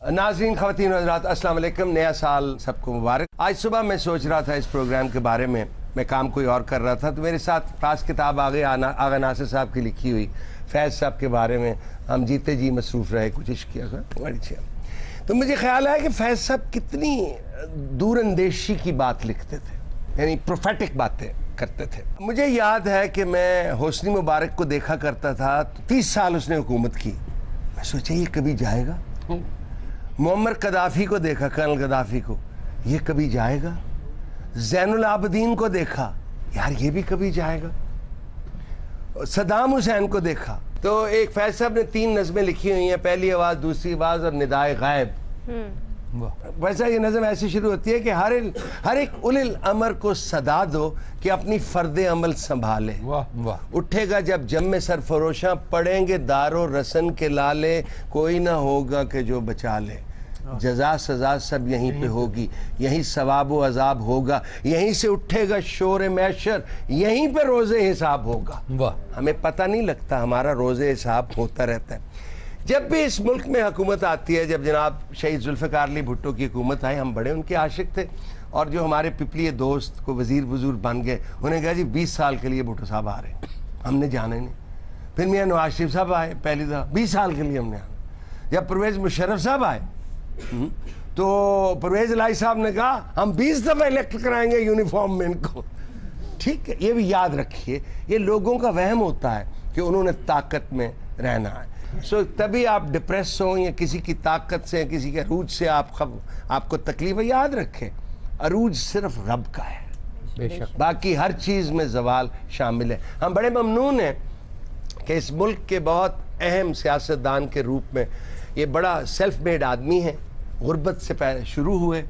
नाज़रीन, ख़वातीन और हज़रात, अस्सलाम वालेकुम। नया साल सबको मुबारक। आज सुबह मैं सोच रहा था इस प्रोग्राम के बारे में, मैं काम कोई और कर रहा था तो मेरे साथ पास किताब आ गई आगा नासिर साहब की लिखी हुई फैज़ साहब के बारे में। हम जीते जी मसरूफ़ रहे, कुछ इश्क किया बड़ी अच्छी। तो मुझे ख्याल आया कि फैज़ साहब कितनी दूरअंदेशी की बात लिखते थे, यानी प्रोफेटिक बातें करते थे। मुझे याद है कि मैं होस्नी मुबारक को देखा करता था, तो 30 साल उसने हुकूमत की। मैं सोचा ये कभी जाएगा। मुअम्मर कदाफ़ी को देखा, कर्नल कदाफ़ी को, ये कभी जाएगा। ज़ैनुल आबदीन को देखा, यार ये भी कभी जाएगा। सद्दाम हुसैन को देखा। तो एक फैज़ साहब ने 3 नज़में लिखी हुई हैं, पहली आवाज़, दूसरी आवाज़ और निदाए गायब। वैसा ये नज़म ऐसी शुरू होती है कि हर एक उलिल अमर को सदा दो कि अपनी फ़र्दे अमल संभाले। उठेगा जब जम सरफरोशां, पड़ेंगे दारो रसन के लाले, कोई ना होगा कि जो बचा ले। जजा सजा सब यहीं पे होगी, यहीं सवाब व अजाब होगा, यहीं से उठेगा शोर मैशर, यहीं पे रोज़े हिसाब होगा। हमें पता नहीं लगता, हमारा रोज़े हिसाब होता रहता है। जब भी इस मुल्क में हुकूमत आती है, जब जनाब शहीद जुल्फ़िकार अली भुट्टो की हुकूमत आई, हम बड़े उनके आशिक थे। और जो हमारे पिपली दोस्त को वज़ीर बुजुर्ग बन गए, उन्हें कहा जी 20 साल के लिए भुट्टो साहब आ रहे हैं, हमने जाना ही नहीं। फिर मियाँ नवाज शरीफ साहब आए, पहली दफ़ा 20 साल के लिए हमने आना। जब परवेज़ मुशर्रफ साहब आए तो परवेज़ इलाही साहब ने कहा हम 20 दफ़ा इलेक्ट कराएंगे यूनिफॉर्म में इनको। ठीक है, ये भी याद रखिए, ये लोगों का वहम होता है कि उन्होंने ताकत में रहना है। तभी आप डिप्रेस हो या किसी की ताकत से, किसी के अरूज से आपको तकलीफ है। याद रखें, अरूज सिर्फ रब का है, बेशक बाकी हर चीज़ में ज़वाल शामिल है। हम बड़े ममनून हैं कि इस मुल्क के बहुत अहम सियासतदान के रूप में ये बड़ा सेल्फ मेड आदमी है, गुर्बत से पहले शुरू हुए,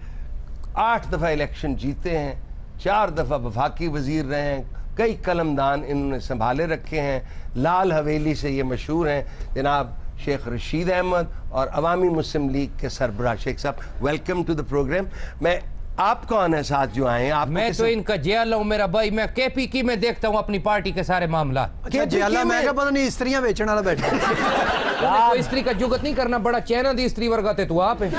8 दफ़ा इलेक्शन जीते हैं, 4 दफ़ा वफाकी वज़ीर रहे हैं, कई कलमदान इन्होंने संभाले रखे हैं। लाल हवेली से ये मशहूर हैं जनाब शेख रशीद अहमद और अवामी मुस्लिम लीग के सरबराह शेख साहब। Welcome to the program. मैं आप कौन है साथ जो आए हैं? मैं तो इनका जियाला हूं मेरा भाई, मैं केपीकी में देखता हूं अपनी पार्टी के सारे मामला। जियाला मैं क्या पता नहीं स्त्रियां बेचने वाला बैठा तो स्त्री का जुगत नहीं करना, बड़ा चैना दी स्त्री वर्गा थे तू आप है।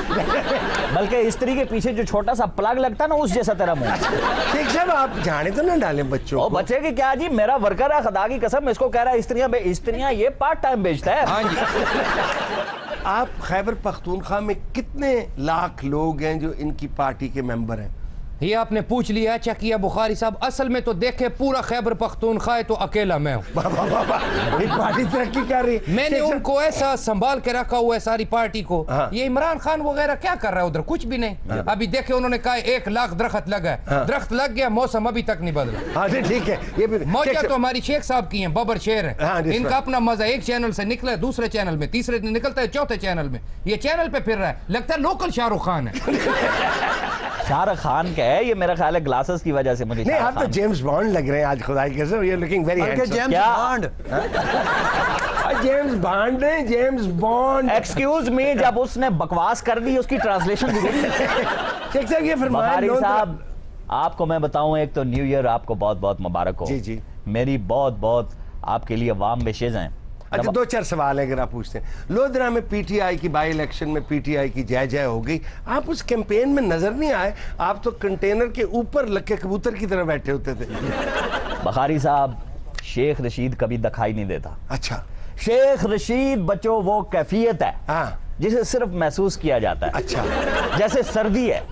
बल्कि स्त्री के पीछे जो छोटा सा प्लग लगता ना, उस जैसा तेरा मुंह। ठीक साहब, आप जाने तो ना डालें बच्चों को। बच्चे की क्या जी, मेरा वर्कर है, खुदा की कसम, इसको कह रहा है स्त्रियां ये पार्ट टाइम बेचता है। हाँ जी। आप खैबर पख्तूनख्वा में कितने लाख लोग हैं जो इनकी पार्टी के मेंबर हैं? ये आपने पूछ लिया चकिया बुखारी साहब। असल में तो देखे पूरा खैबर पख्तूनख्वा तो अकेला मैं हूँ। पार्टी तरक्की कर रही है। मैंने उनको ऐसा संभाल के रखा हुआ है सारी पार्टी को। हाँ। ये इमरान खान वगैरह क्या कर रहा है उधर? कुछ भी नहीं। हाँ। अभी देखे उन्होंने कहा 1 लाख दरख्त लगा है। हाँ। दरख्त लग गया, मौसम अभी तक नहीं बदला। हाँ ठीक है, ये भी मौजा तो हमारी शेख साहब की है, बबर शेर है। हाँ, इनका अपना मजा, एक चैनल से निकला है दूसरे चैनल में, तीसरे निकलता है चौथे चैनल में, ये चैनल पे फिर रहा है, लगता है लोकल शाहरुख खान है। शाहरुख खान का है ये, मेरा ख्याल है ग्लासेस की वजह से मुझे। नहीं, आप तो जेम्स बॉन्ड लग रहे हैं आज, खुदा की कसम, you looking very handsome. James bond है, जेम्स बॉन्ड। एक्सक्यूज मी, जब उसने बकवास कर दी उसकी ट्रांसलेशन शेख साहब ये फरमाइए। साहब आपको मैं बताऊं, एक तो न्यू ईयर आपको बहुत बहुत मुबारक हो। जी जी, मेरी बहुत बहुत आपके लिए वार्म विशेज हैं। अच्छा, 2-4 सवाल है अगर आप पूछते हैं। लोधरा में पीटीआई की बाई इलेक्शन में पीटीआई की जय जय हो गई, आप उस कैंपेन में नजर नहीं आए। आप तो कंटेनर के ऊपर लगे कबूतर की तरह बैठे होते थे। बुखारी साहब, शेख रशीद कभी दिखाई नहीं देता। अच्छा, शेख रशीद बच्चों वो कैफियत है, हाँ, जिसे सिर्फ महसूस किया जाता है। अच्छा, जैसे सर्दी है,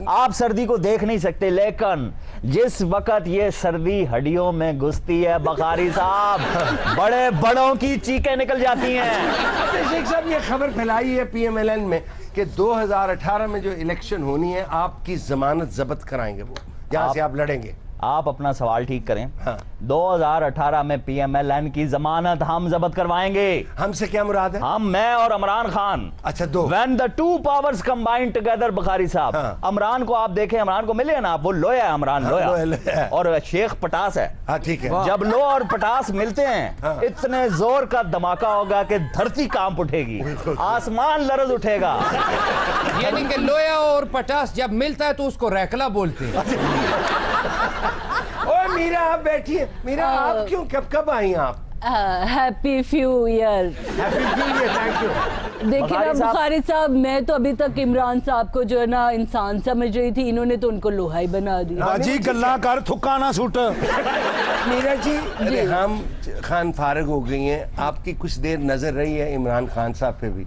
आप सर्दी को देख नहीं सकते, लेकिन जिस वक्त ये सर्दी हड्डियों में घुसती है बुखारी साहब, बड़े बड़ों की चीखें निकल जाती हैं। शेख साहब ये खबर फैलाई है पीएमएलएन में कि 2018 में जो इलेक्शन होनी है आपकी जमानत जब्त कराएंगे वो, जहां से आप लड़ेंगे। आप अपना सवाल ठीक करें। हाँ। 2018 में पीएमएलएन की जमानत हम जब्त करवाएंगे। हमसे क्या मुराद है? हम, मैं और इमरान खान। अच्छा, 2 When the two powers combine together, Bukhari साहब। हाँ। इमरान को आप देखें, इमरान को मिले ना आप, वो लोया है, इमरान हाँ, लोया और शेख पटास है। हाँ ठीक है। जब लो और पटास मिलते हैं, हाँ। इतने जोर का धमाका होगा कि धरती कांप उठेगी, आसमान लरज उठेगा। यानी कि लोया और पटास जब मिलता है तो उसको रैकला बोलते हैं। ओए मीरा, आप बैठिए। मीरा, आप क्यों, कब आई आप? Happy few year. Thank you. देखिए ना बुखारी साहब, मैं तो अभी तक इमरान साहब को जो है ना इंसान समझ रही थी, इन्होंने तो उनको लोहा ही बना दिया। बाजी गल्ला कर, थुक्का ना सुट। मीरा जी, अरे हम खान फारग हो गई हैं, आपकी कुछ देर नजर रही है इमरान खान साहब पे भी?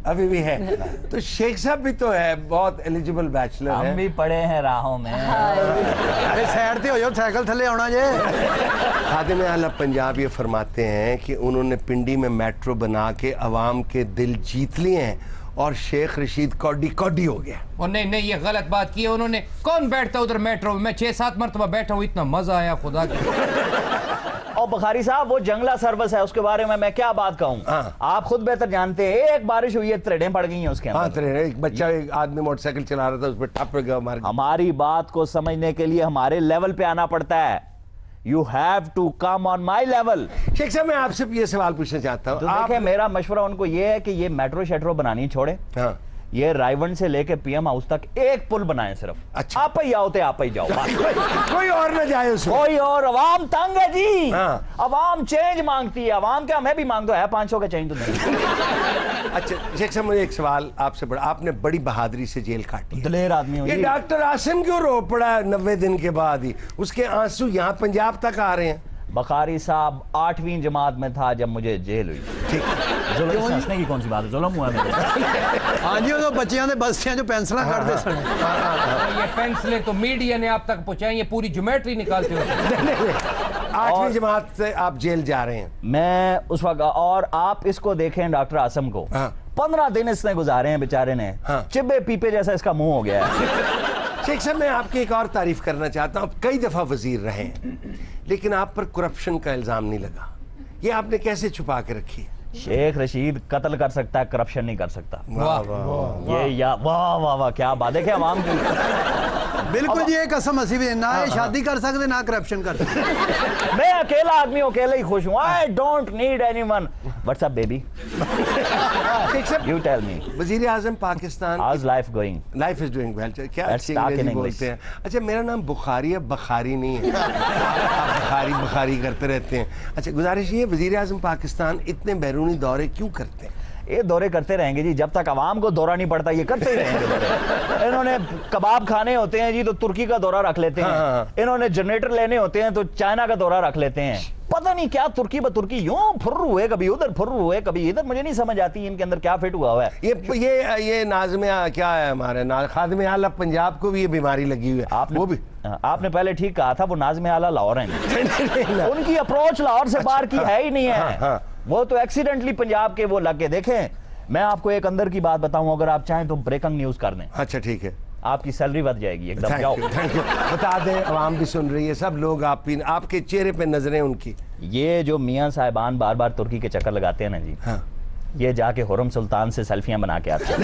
अभी भी है। तो शेख साहब भी तो है, बहुत एलिजिबल बैचलर है। हम भी पड़े हैं राहों में। अरे साइड पे हो जाओ, साइकिल थले आना जे। खादिम आला पंजाब ये फरमाते हैं कि उन्होंने पिंडी में मेट्रो बना के अवाम के दिल जीत लिए हैं और शेख रशीद कौडी कौडी हो गया। और नहीं नहीं, ये गलत बात की है उन्होंने। कौन बैठता उधर मेट्रो में? मैं 6-7 मरतबा बैठा हूँ, इतना मजा आया खुदा की। और बुखारी साहब, वो जंगला सर्विस है, उसके बारे में मैं क्या बात कहूँ। हाँ। आप खुद बेहतर जानते हैं। एक बारिश हुई है, त्रेडें पड़ गई हैं उसके हाँ, अंदर। एक बच्चा, एक आदमी मोटरसाइकिल चला रहा था, उस पर टप गया मार। हमारी बात को समझने के लिए हमारे लेवल पे आना पड़ता है। You have to come on my level. Sheikh साहब, मैं आपसे ये सवाल पूछना चाहता हूँ। तो देखिए, मेरा मशवरा उनको ये है कि ये मेट्रो शेट्रो बनानी छोड़े। हाँ। ये रायवन से लेके पीएम हाउस तक एक पुल बनाए सिर्फ। अच्छा। आप ही आओ, आप ही जाओ। कोई और ना जाए उसमें। कोई और, अवाम तंग है जी। हाँ। अवाम चेंज मांगती है। अवाम क्या, हमें भी मांग दो है 500 का चेंज तो नहीं। अच्छा शेख साहब, मुझे एक सवाल आपसे बड़ा, आपने बड़ी बहादुरी से जेल काटी। दलेर आदमी हो ये जी। डॉक्टर आसिम क्यों रो पड़ा 90 दिन के बाद ही? उसके आंसू यहाँ पंजाब तक आ रहे हैं। बुखारी साहब 8वीं जमात में था जब मुझे जेल हुई। ठीक। जुल्म हंसने की कौन सी बात है? जुल्म हुआ मेरे। हाँ जी, वो बच्चियां दे बस्तियां जो पेंसिल करते सन। ये पेंसिलें तो मीडिया ने आप तक पहुंचाई, ये पूरी ज्योमेट्री निकालते हो। 8वीं जमात से आप जेल जा रहे हैं। मैं उस वक्त, और आप इसको देखें डॉक्टर आसम को, हाँ। 15 दिन इसने गुजारे हैं बेचारे ने। हाँ। चिब्बे पीपे जैसा इसका मुंह हो गया है। शेख साहब, मैं आपकी एक और तारीफ करना चाहता हूँ। आप कई दफा वजीर रहे हैं, लेकिन आप पर करप्शन का इल्जाम नहीं लगा। ये आपने कैसे छुपा के रखी? शेख रशीद कत्ल कर सकता है, करप्शन नहीं कर सकता। वाह वाह। ये या वाह वाह वाह, क्या बात है। अवाम की बिल्कुल जी, एक कसम हसी भी ना ये शादी कर सकते ना करप्शन कर सकते। मैं अकेला आदमी हूं, अकेले ही खुश हूं। I don't need anyone. What's up baby? You tell me. वजीर आजम Pakistan, how is life going? Life is doing well. क्या Let's अच्छी talk in अंग्रेजी English. बोलते हैं। अच्छा, मेरा नाम बुखारी है, बखारी नहीं है। आप बुखारी बुखारी करते रहते हैं। अच्छा, गुजारिश ये, वजीर आजम पाकिस्तान इतने बैरूनी दौरे क्यों करते हैं? ये दौरे करते रहेंगे जी, जब तक आवाम को दौरा नहीं पड़ता ये करते ही रहेंगे दौरे। इन्होंने कबाब खाने होते हैं जी तो तुर्की का दौरा रख लेते हैं। हाँ। इन्होंने जनरेटर लेने होते हैं तो चाइना का दौरा रख लेते हैं। पता नहीं क्या तुर्की बतुर्की यूं फुर्र हुए, कभी उधर फुर्र हुए, कभी इधर। मुझे नहीं समझ आती इनके अंदर क्या फिट हुआ है। ये नाज़िम क्या है हमारे खादिम आला पंजाब को भी ये बीमारी लगी हुई है। आपने वो भी आपने पहले ठीक कहा था, वो नाज़िम आला लाहौर हैं। उनकी अप्रोच लाहौर से बाहर की है ही नहीं है। हाँ। वो तो एक्सीडेंटली पंजाब के वो लग के देखें। मैं आपको एक अंदर की बात बताऊं, अगर आप चाहें तो ब्रेकिंग न्यूज कर दें। अच्छा ठीक है, आपकी सैलरी बढ़ जाएगी एकदम। जाओ। Thank you. बता दें, आवाम भी सुन रही है, सब लोग आपके चेहरे पे नजरें उनकी। ये जो मियां साहिबान बार बार तुर्की के चक्कर लगाते हैं ना जी, हाँ। ये जाके हुरम सुल्तान से सेल्फियां बना के आते हैं।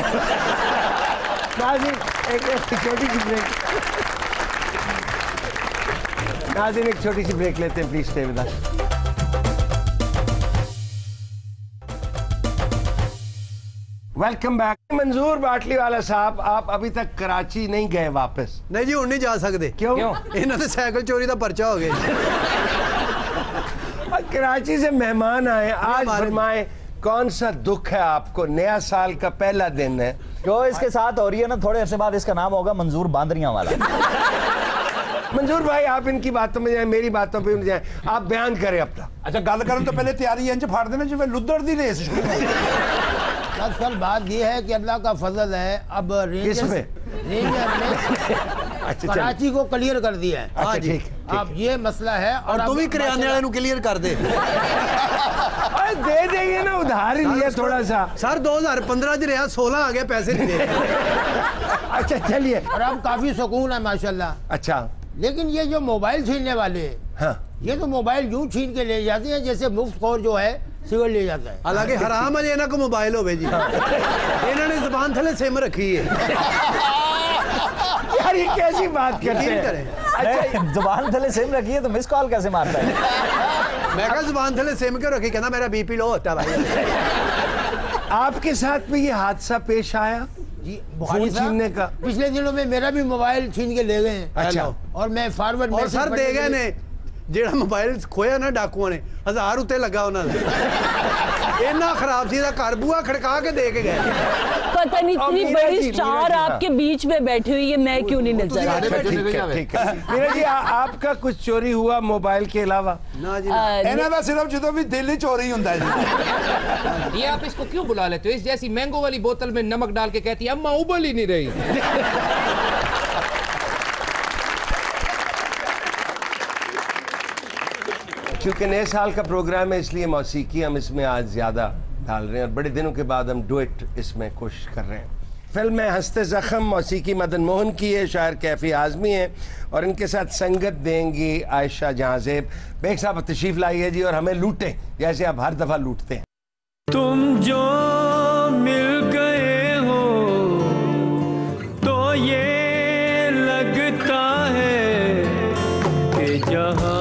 नाज़िम एक छोटी सी ब्रेक, नाज़िम एक छोटी सी ब्रेक लेते हैं, please stay with us. Welcome back. मंजूर बाटली वाला साहब, आप अभी तक कराची नहीं गए वापस? नहीं जी, हुण नहीं जा सकते। क्यों? इन्हों ने साइकिल चोरी का पर्चा हो गया। कराची से मेहमान आए, आज हमारे- फरमाए कौन सा दुख है आपको? नया साल का पहला दिन है। जो इसके साथ हो रही है ना, थोड़े अरसे बाद इसका नाम होगा मंजूर बांदरियां वाला। मंजूर भाई, आप इनकी बातों में जाए, मेरी बातों पे जाए, आप बयान करें अपना। अच्छा, गल करन तो पहले तैयारी इंज फाड़ देना जिवें लुद्धड़ दी रेस शुरू हो गई। दरअसल बात यह है कि अल्लाह का फजल है, अब रेंजर्स किसमें? रेंजर ने अच्छा कराची को क्लियर कर दिया है। अच्छा, ठीक है। अब ये मसला है। और तुम ही किराने वाले क्लियर कर दे। अरे दे देंगे ना, उधार ही लिया थोड़ा सा। सर 2015 च रहा, 16 आ गया, पैसे नहीं दे। अच्छा चलिए। और अब काफी सुकून है माशाल्लाह। अच्छा, लेकिन ये जो मोबाइल छीनने वाले, हाँ, ये तो मोबाइल यूं छीन के ले जाते हैं जैसे मुफ्त खोर जो है सिगरेट ले जाता है। हालांकि हराम है इन्हों को मोबाइल होवे जी। इन्होंने जुबान थले सिम रखी है। यार ये कैसी बात करते यकीन हैं? करें। अच्छा, जुबान थले सिम रखी है तो मिस कॉल कैसे मारता है? मैं कहा जुबान थले सिम क्यों रखी? कहना मेरा बीपी लो होता भाई। आपके साथ भी ये हादसा पेश आया जी, फोन बुखारी साहब, छीनने का? पिछले दिनों में मेरा भी मोबाइल छीन के ले गए हैं। अच्छा। और मैं फॉरवर्ड और सर दे गए ने ਜਿਹੜਾ ਮੋਬਾਈਲ ਖੋਇਆ ਨਾ ਡਾਕੂਆਂ ਨੇ 1000 ਉੱਤੇ ਲੱਗਾ ਉਹਨਾਂ ਦਾ ਇੰਨਾ ਖਰਾਬ ਸੀ ਦਾ ਘਰ ਬੂਆ ਖੜਕਾ ਕੇ ਦੇ ਕੇ ਗਏ पता नहीं इतनी बड़ी स्टार आपके बीच में बैठी हुई है, मैं क्यों नहीं नजर आ रही? ठीक है मीरा जी आपका कुछ चोरी हुआ मोबाइल के अलावा? ਨਾ ਜੀ ਇਹਨਾਂ ਦਾ ਸਿਰਫ ਜਦੋਂ ਵੀ ਦਿਲ ਹੀ ਚੋਰੀ ਹੁੰਦਾ ਹੈ ਜੀ ये आप इसको क्यों बुला लेते हो? इस जैसी मैंगो वाली बोतल में नमक डाल के कहती है अम्मा उबल ही नहीं रही। क्योंकि नए साल का प्रोग्राम है इसलिए मौसीकी हम इसमें आज ज़्यादा डाल रहे हैं और बड़े दिनों के बाद हम डुएट इसमें कोशिश कर रहे हैं। फिल्म में हंसते ज़ख्म मौसीकी मदन मोहन की है, शायर कैफी आज़मी है और इनके साथ संगत देंगी आयशा जहांज़ेब। बेग साहब तशरीफ़ लाइए जी और हमें लूटें जैसे आप हर दफ़ा लूटते हैं। तुम जो मिल गए हो तो ये लगता है कि जहां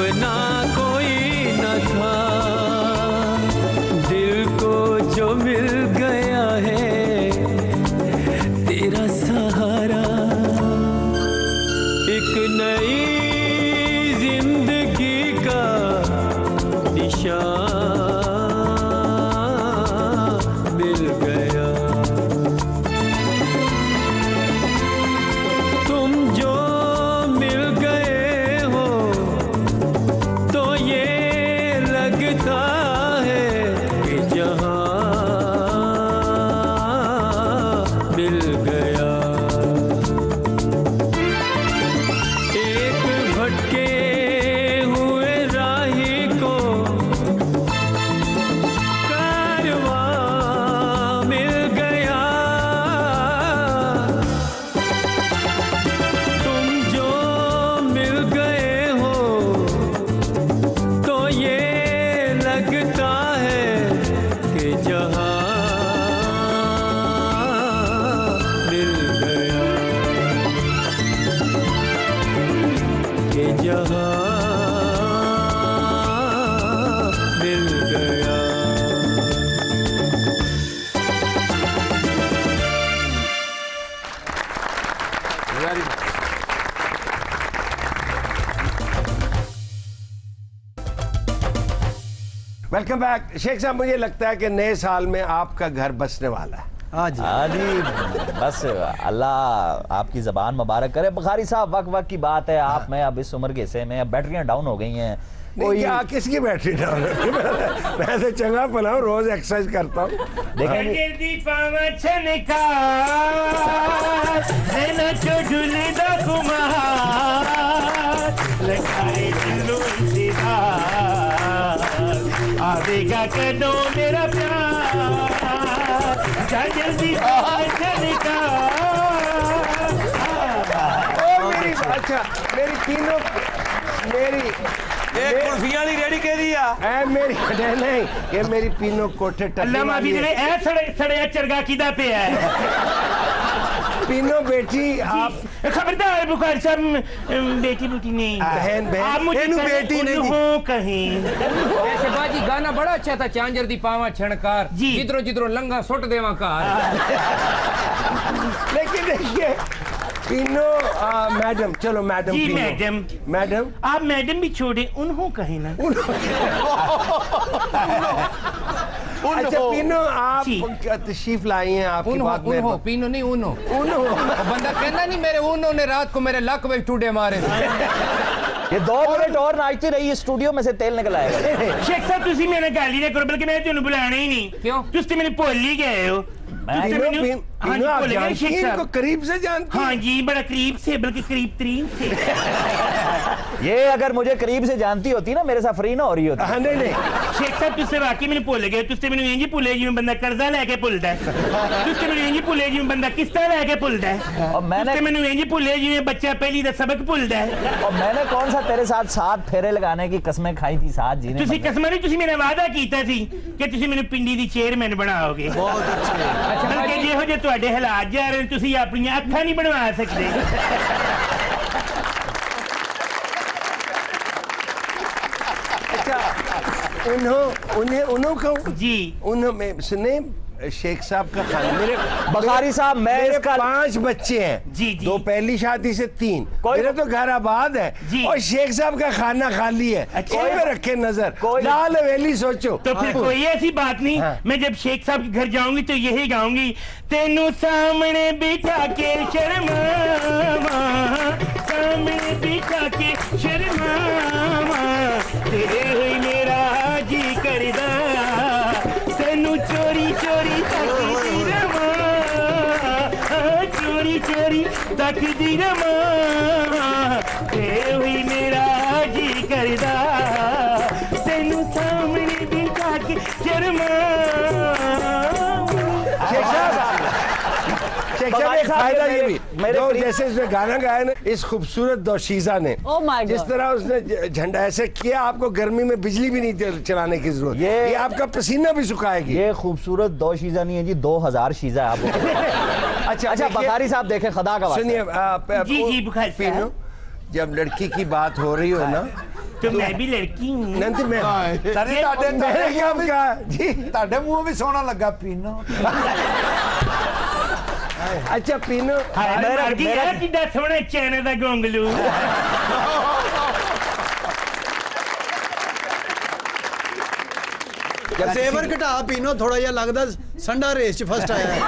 अपना कोई न था, दिल को जो मिल गया है तेरा सहारा, एक नई जिंदगी का निशान मिल गया। तुम जो मिल गए हो तो ये लगता है कि जहां मिल गया। एक भटके हुए राही को कारवां मिल गया। तुम जो मिल गए हो तो ये लगता है कि जहां मिल गया, कि जहां मिल गया। Welcome back. शेख साहब, मुझे लगता है कि नए साल में आपका घर बसने वाला है। हाँ जी। हाँ जी, बस अल्लाह आपकी ज़बान मुबारक करे। बुखारी साहब, वक्त वक्त की बात है, आप में अब इस उम्र के हिस्से में अब बैटरियां डाउन हो गई हैं। नहीं, क्या किसकी बैटरी डाउन है? मैं तो चंगा पला हूँ, रोज एक्सरसाइज करता हूँ। आवेगा कदों मेरा प्यार, जल्दी अच्छा, मेरी तीनों मेरी एक कुल्फियां वाली रेडी कह दिया ऐ मेरी नहीं, ये मेरी तीनों कोठे अल्लाह माफी दे ऐ सड़े चरगा किदा पे है। तीनों बेटी आप खबरदार बुखारी साहब, बेटी बेटी नहीं, बहन आप मुझे बेटी नहीं हो कहीं। ऐसे बाजी गाना बड़ा अच्छा था, चांजर दी पावा छणकार जी। जिधरो जिधरो लंगा सुट देवा कार। लेकिन देखिए तीनों मैडम, चलो मैडम जी तीनों। मैडम, मैडम आप मैडम भी छोड़े, उन्हों कहे ना। अच्छा तीनों आप जी। तशरीफ लाई हैं, आपकी बात में उन्हो पीनो नहीं उन्हो बंदा कहना नहीं मेरे उन्हों ने रात को मेरे लक में टूडे मारे। ये 2 मिनट और नाचती रही, स्टूडियो में से तेल निकल आएगा। शेख साहब तुसी मेरे गल ही ना करो, बल्कि मैं तुम बुलाना ही नहीं। क्यों? तुसी मैंने भुल ही गए हो। तीनों आप जानती हैं इनको करीब से जानती हैं? हाँ जी, बड़ा करीब से, बल्कि करीब तरीन से। ये अगर मुझे करीब से जानती होती ना, मेरे साथ फ्री ना हो रही होती। हाँ नहीं नहीं, शेख साहब तुझसे वाकई मैंने भुल गए, तुझसे मैंने इंजी भुले जिवें बंदा कर्जा लेके भुलदा है, तुझसे मैंने इंजी भुले जिवें बंदा किस्ता लेके भुलदा है, और मैंने मैंने इंजी भुले जिवें बच्चा पहली दा सबक भुलदा है। और मैंने कौन सा तेरे साथ 7 फेरे लगाने की कसमें खाई थी, साथ जीने। तुसी कसम नहीं, तुसी मेरा वादा कीता सी कि तुसी मैंने पिंडी दी चेयरमैन बनाओगे। बहुत अच्छे। अच्छा बल्कि ਜਿਹੋ ਜਿਹੇ ਤੁਹਾਡੇ ਹਾਲਾਤ ਜਾ ਰਹੇ ਤੁਸੀਂ ਆਪਣੀਆਂ ਅੱਖਾਂ ਨਹੀਂ ਬਣਵਾ ਸਕਦੇ। उन्हों कहूँ जी, उन्हों में सुने शेख साहब का खाना मेरे बखारी साहब, मैं मेरे इसका 5 बच्चे हैं। जी, जी। 2 पहली शादी से 3। कोई- मेरा तो घर आबाद है जी। और शेख साहब का खाना खाली है। अच्छा। कोई में रखे नजर, कोई- लाल हवेली सोचो। तो फिर कोई ऐसी बात नहीं। हाँ। मैं जब शेख साहब के घर जाऊंगी तो यही गाऊंगी, तेनू सामने बिठा के शर्मावा, सामने बिठा के शर्मावा, तेरे हुई मेरा जी करदा, तेनू चोरी चोरी तकदी रमा, चोरी चोरी तकदी रमा, तेरे हुई मेरा जी करदा, तेनू सामने बिठा के शर्मा। शेख साहब एक फायदा ये भी मेरे जो प्रिय- जैसे उसने गाना गाया ना, इस खूबसूरत दोशीजा ने Oh my God. जिस तरह उसने झंडा ऐसे किया, आपको गर्मी में बिजली भी नहीं चलाने की जरूरत। ये आपका पसीना भी सुखाएगी। ये खूबसूरत 2 शीजा नहीं है जी, 2000 शीजा है आपको। अच्छा बखारी साहब देखें, खुदा का वास्ता। सुनिए जी, जी, बुखारी साहब। जब लड़की की बात हो रही हो ना, तो मैं भी लड़की हूँ। नहीं मैं ਸਰ ਤੁਹਾਡੇ मैंने क्या कहा जी ਤੁਹਾਡੇ ਮੂੰਹ ਵੀ ਸੋਹਣਾ ਲੱਗਾ ਪੀਨੋ अच्छा पीनो मर गया कितना सोहना चैन दा गोंगलू। सेवर घटा पीनो थोड़ा जिहा लगदा संडा रेस च फर्स्ट आया है।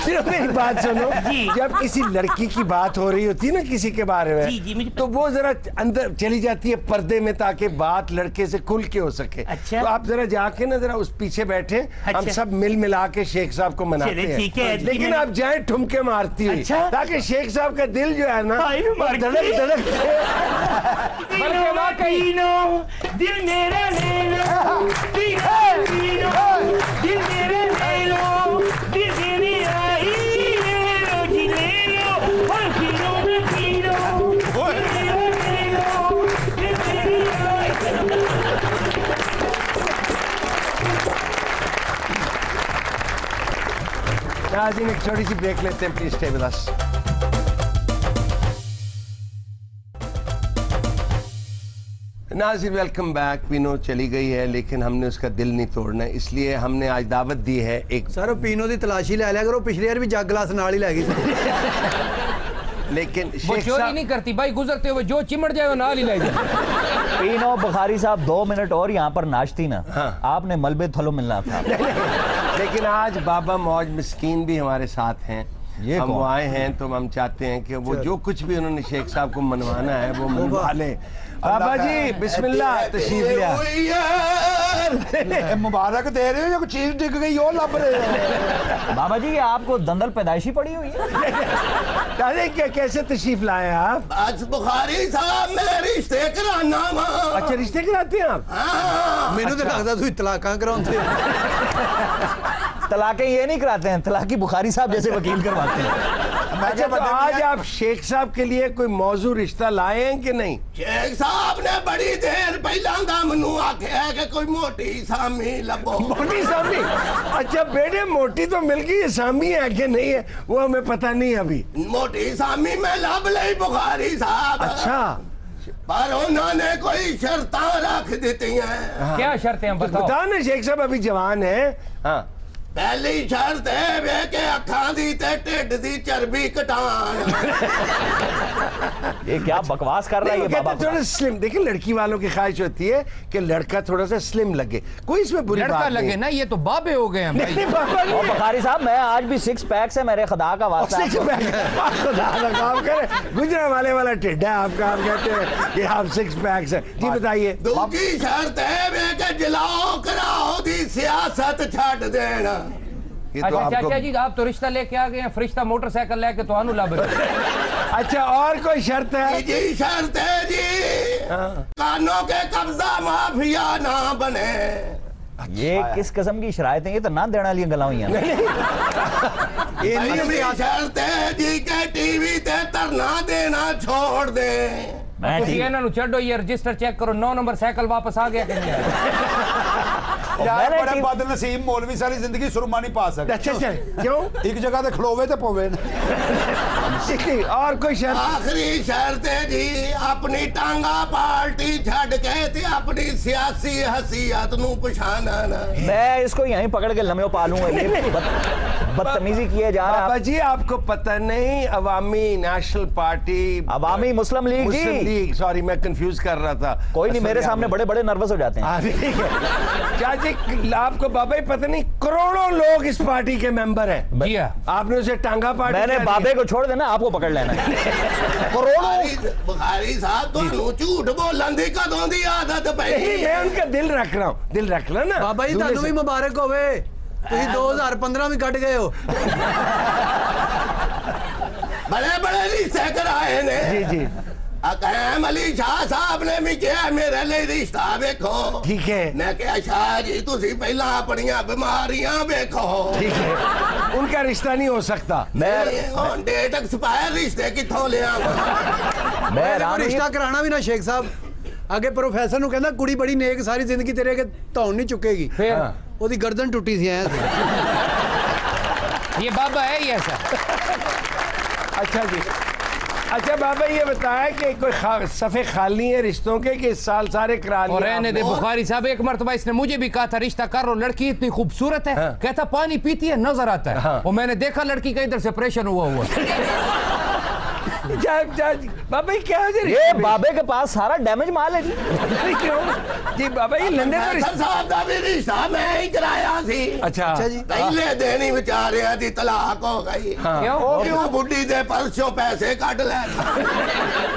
सिर्फ मेरी बात सुनो जी। जब किसी लड़की की बात हो रही होती है ना किसी के बारे में जी, जी, मुझे- तो वो जरा अंदर चली जाती है पर्दे में ताकि बात लड़के से खुल के हो सके। अच्छा। तो आप जरा जाके ना जरा उस पीछे बैठे हम अच्छा। सब मिल मिला के शेख साहब को मनाते चले, हैं ठीक है, जी, लेकिन मैंने- आप जाए ठुमके मारती हुई अच्छा। ताकि शेख साहब का दिल जो है ना हाय, मैं मर धड़क गई। धड़क पीनो दिल मेरा ले लो, दिल मेरा ले लो, दिल मेरी आई ले लो जी ले लो, और पीनो में पीनो, दिल मेरा ले लो, दिल मेरी आई। नाज़रीन एक छोटी सी ब्रेक लेते हैं प्लीज स्टे विद अस। नाज़रीन वेलकम बैक। पीनो चली गई है लेकिन हमने उसका दिल नहीं तोड़ना इसलिए हमने आज दावत दी है एक सर पीनो की तलाशी ले लिया करो पिछले बार भी जग गिलास नाल ही लै गई लेकिन वो शेख चोरी साहब नहीं करती भाई, गुजरते हुए जो चिमट जाए वो नाल ही ले जाए। पीनो बुखारी साहब 2 मिनट और यहाँ पर नाचती ना हाँ। आपने मलबे थलो मिलना था। लेकिन आज बाबा मौज मिस्कीन भी हमारे साथ हैं। ये हम कौन? वो आए हैं तो हम चाहते हैं कि वो जो कुछ भी उन्होंने शेख साहब को मनवाना है वो मनवा ले। बाबा जी बिस्मिल्लाह तशरीफ लिया। मुबारक दे रहे हो या कोई चीज डिग गई हो लब रहे हो बाबा जी ये आपको दंदल पैदाइशी पड़ी हुई है। अरे क्या कैसे तशरीफ लाए आप? आज बुखारी साहब मेरे रिश्ते कराना वा अच्छा रिश्ते कराते हैं आप? मैनू तो लगता तू तलाका कराउंदे तलाकें ये नहीं कराते हैं, तलाकी बुखारी साहब जैसे वकील करवाते हैं। अच्छा तो आज आप शेख साहब के लिए कोई मौजू रिश्ता लाए हैं कि नहीं? शेख साहब ने बड़ी देर पहला दा मनु आख्या कि कोई मोटी सामी लबो। मोटी सामी? अच्छा बेटे मोटी तो मिल गई, सामी है कि नहीं है वो हमें पता नहीं अभी। मोटी सामी में लब लई बुखारी साहब। अच्छा पर उन्होंने कोई शर्तां रख दी हैं। क्या शर्तें हैं बताओ। बताओ ना शेख साहब अभी जवान है। हाँ पहली शर्त है वे के अखां दी ते ढिड दी चर्बी घटान। ये क्या बकवास कर रहा है ये बाबा। थोड़ा स्लिम देखिए लड़की वालों की ख्वाहिश होती है कि लड़का थोड़ा सा स्लिम लगे, कोई इसमें बुरी लड़का बात लगे नहीं। ना, ये तो बाबे हो गए हैं भाई। नहीं, बाबा नहीं। और बुखारी साहब मैं आज भी 6 पैक से मेरे खुदा का वास्ता Six आपको- pack। खुदा का काम करे गुजरा वाला टिड्डा है आपका, आप कहते हैं कि आप 6 पैक्स है जी बताइए। दूसरी शर्त है वे के जलाओ कराओ दी सियासत छड़ देना। ये तो अच्छा आपको चाचा जी आप तो रिश्ता लेके आ गए हैं, फरिश्ता मोटरसाइकिल लेके तो आनू लब रहे। अच्छा और कोई शर्त है? जी शर्त है जी कानों के कब्जा माफिया ना बने। ये किस किस्म की शरायत है, ये तो ना देने वाली गला हुई हैं। पहली शर्त है जी के टीवी ते धरना देना छोड़ दे। मैं ਤੁਸੀਂ ठीक ਇਹਨਾਂ ਨੂੰ ਛੱਡੋ, ये रजिस्टर चेक करो 9 नंबर साइकिल वापस आ गया कि नहीं आया? यार मैंने बड़े टी- बदनसीब मौलवी सारी जिंदगी सुरमा नहीं पा सकते। अच्छा अच्छा क्यों? एक जगह ते खलोवे ते पवे और कोई शर्त? आखिरी शर्त है जी अपनी टांगा पार्टी छड़ के ते अपनी सियासी हसीयत नू पछाना ना। मैं इसको यहीं पकड़ के लम्हे पालूंगा। ये बदतमीजी किए जा रहा बाबा है। जी आपको पता नहीं अवामी नेशनल पार्टी अवामी मुस्लिम लीग मुस्लिम जी लीग सॉरी मैं कंफ्यूज कर रहा था। कोई नहीं, मेरे असल सामने में- बड़े बड़े नर्वस हो जाते हैं। हाँ, ठीक है। चाची आपको बाबा ही पता नहीं करोड़ों लोग इस पार्टी के मेंबर हैं। जी हाँ। आपने उसे टांगा पार्टी मैंने कह दिया। बाबे को छोड़ देना, आपको पकड़ लेना। करोड़ों बुखारी साहब तो झूठ बोलन दी कदों दी आदत नहीं, पई। मैं उनका दिल रख रहा हूँ, दिल रख ला ना बाबा जी दूल्हे ਤੁਹਾਨੂੰ ਵੀ से- ਮੁਬਾਰਕ ਹੋਵੇ ਤੁਸੀਂ 2015 ਵੀ ਕੱਢ ਗਏ ਹੋ। बड़े बड़े रिश्ते कराए ने। जी जी अकैम अली शाह साहब ने भी किया मेरे लिए रिश्ता वेखो। ठीक है मैं क्या शाह जी तुसी पहला अपनियां बीमारियां वेखो। ठीक है उनका रिश्ता नहीं हो सकता। मैं डेट एक्सपायर रिश्ते किथों लिया। मैं ਕੋਈ राम ਰਿਸ਼ਤਾ ਕਰਾਣਾ ਵੀ ਨਾ ਸ਼ੇਖ ਸਾਹਿਬ ਅੱਗੇ ਪ੍ਰੋਫੈਸਰ ਨੂੰ ਕਹਿੰਦਾ ਕੁੜੀ ਬੜੀ ਨੇਕ ਸਾਰੀ ਜ਼ਿੰਦਗੀ ਤੇਰੇ ਅੱਗੇ ਧੌਣ ਨਹੀਂ ਚੁੱਕੇਗੀ। फिर ਉਹਦੀ ਗਰਦਨ ਟੁੱਟੀ ਸੀ ਐ ये बाबा है ही ऐसा। अच्छा जी अच्छा बाबा ये बताया कि कोई सफ़े खाली है रिश्तों के कि इस साल सारे करा लिए? और रहने दे बुखारी साहब, एक मरतबा इसने मुझे भी कहा था रिश्ता कर लो, लड़की इतनी खूबसूरत है। हाँ। कहता पानी पीती है नजर आता है। हाँ। और मैंने देखा लड़की का इधर से ऑपरेशन हुआ बाबा क्या है ये बाबे के पास सारा डैमेज माल है जी। क्यों जी बाबा ये लंदे तो सर साहब दा भी रिश्ता मैं ही कराया सी। अच्छा जी पहले दिन ही विचारिया दी तलाक हो गई। क्यों? ਉਹ ਕਿਉਂ ਬੁੱਢੀ ਦੇ ਪਰਸੋਂ ਪੈਸੇ ਕੱਢ ਲੈ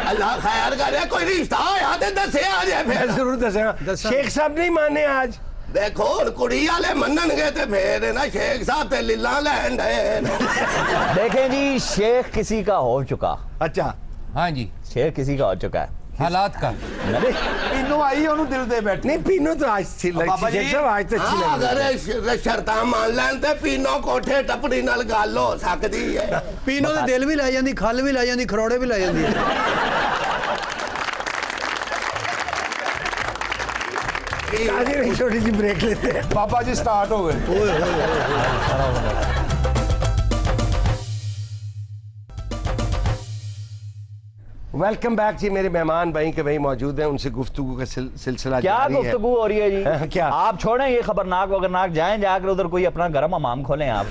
ਅੱਲਾ ਖੈਰ ਕਰੇ ਕੋਈ ਰਿਸ਼ਤਾ ਆਇਆ ਤੇ ਦੱਸਿਆ ਜੇ मैं ਫਿਰ जरूर दसेगा शेख साहब नहीं माने आज ਦੇਖੋ ਹੁਣ ਕੁੜੀ ਵਾਲੇ ਮੰਨਣਗੇ ਤੇ ਫੇਰ ਨਾ ਸ਼ੇਖ ਸਾਹਿਬ ਤੇ ਲੀਲਾ ਲੈਣ ਡਏ ਨੇ। देखें जी, शेख किसी का हो चुका। अच्छा हाँ जी, शेख किसी का हो चुका है। हालात का। ਪੀਨੋ ਆਈ ਉਹਨੂੰ ਦਿਲ ਦੇ ਬੈਠ नहीं पीनो तो आज थी बाबा जी। शेख साहब आज तो अच्छी ਹਾਂ लगी ਅਗਰ ਸ਼ਰਤਾਂ ਮੰਨ ਲੈਣ ਤੇ ਪੀਨੋ ਕੋਠੇ ਟੱਪੜੀ ਨਾਲ ਗੱਲ ਹੋ ਸਕਦੀ ਹੈ। ਪੀਨੋ ਦੇ ਦਿਲ ਵੀ ਲੈ ਜਾਂਦੀ, ਖੱਲ ਵੀ ਲੈ ਜਾਂਦੀ, ਖਰੋੜੇ ਵੀ ਲੈ ਜਾਂਦੀ ਹੈ। छोटी सी ब्रेक लेते हैं। ਬਾਬਾ ਜੀ ਸਟਾਰਟ ਹੋ ਗਏ। वेलकम बैक जी। मेरे मेहमान भाई के भाई मौजूद हैं, उनसे गुफ्तगू का सिलसिला क्या जारी है। गुफ्तगू हो रही है जी? क्या? आप छोड़ें ये खबरनाक वगरनाक, जाएं जाकर उधर कोई अपना गरम हमाम खोलें आप।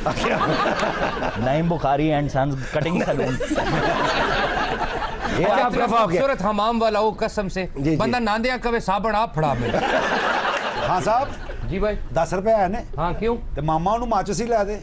Naeem Bukhari and sons cutting salon. ये आप इतना रफा हो गया। खूबसूरत हमाम वाला हो कसम से जी। बंदा नांदिया कवे साबण आप फड़ा में। ਹਾਂ ਸਾਹਿਬ जी भाई। 10 ਰੁਪਏ ਆਏ ਨੇ हाँ क्यों? ਤੇ ਮਾਮਾ ਉਹਨੂੰ ਮਾਚਸ ही ला दे।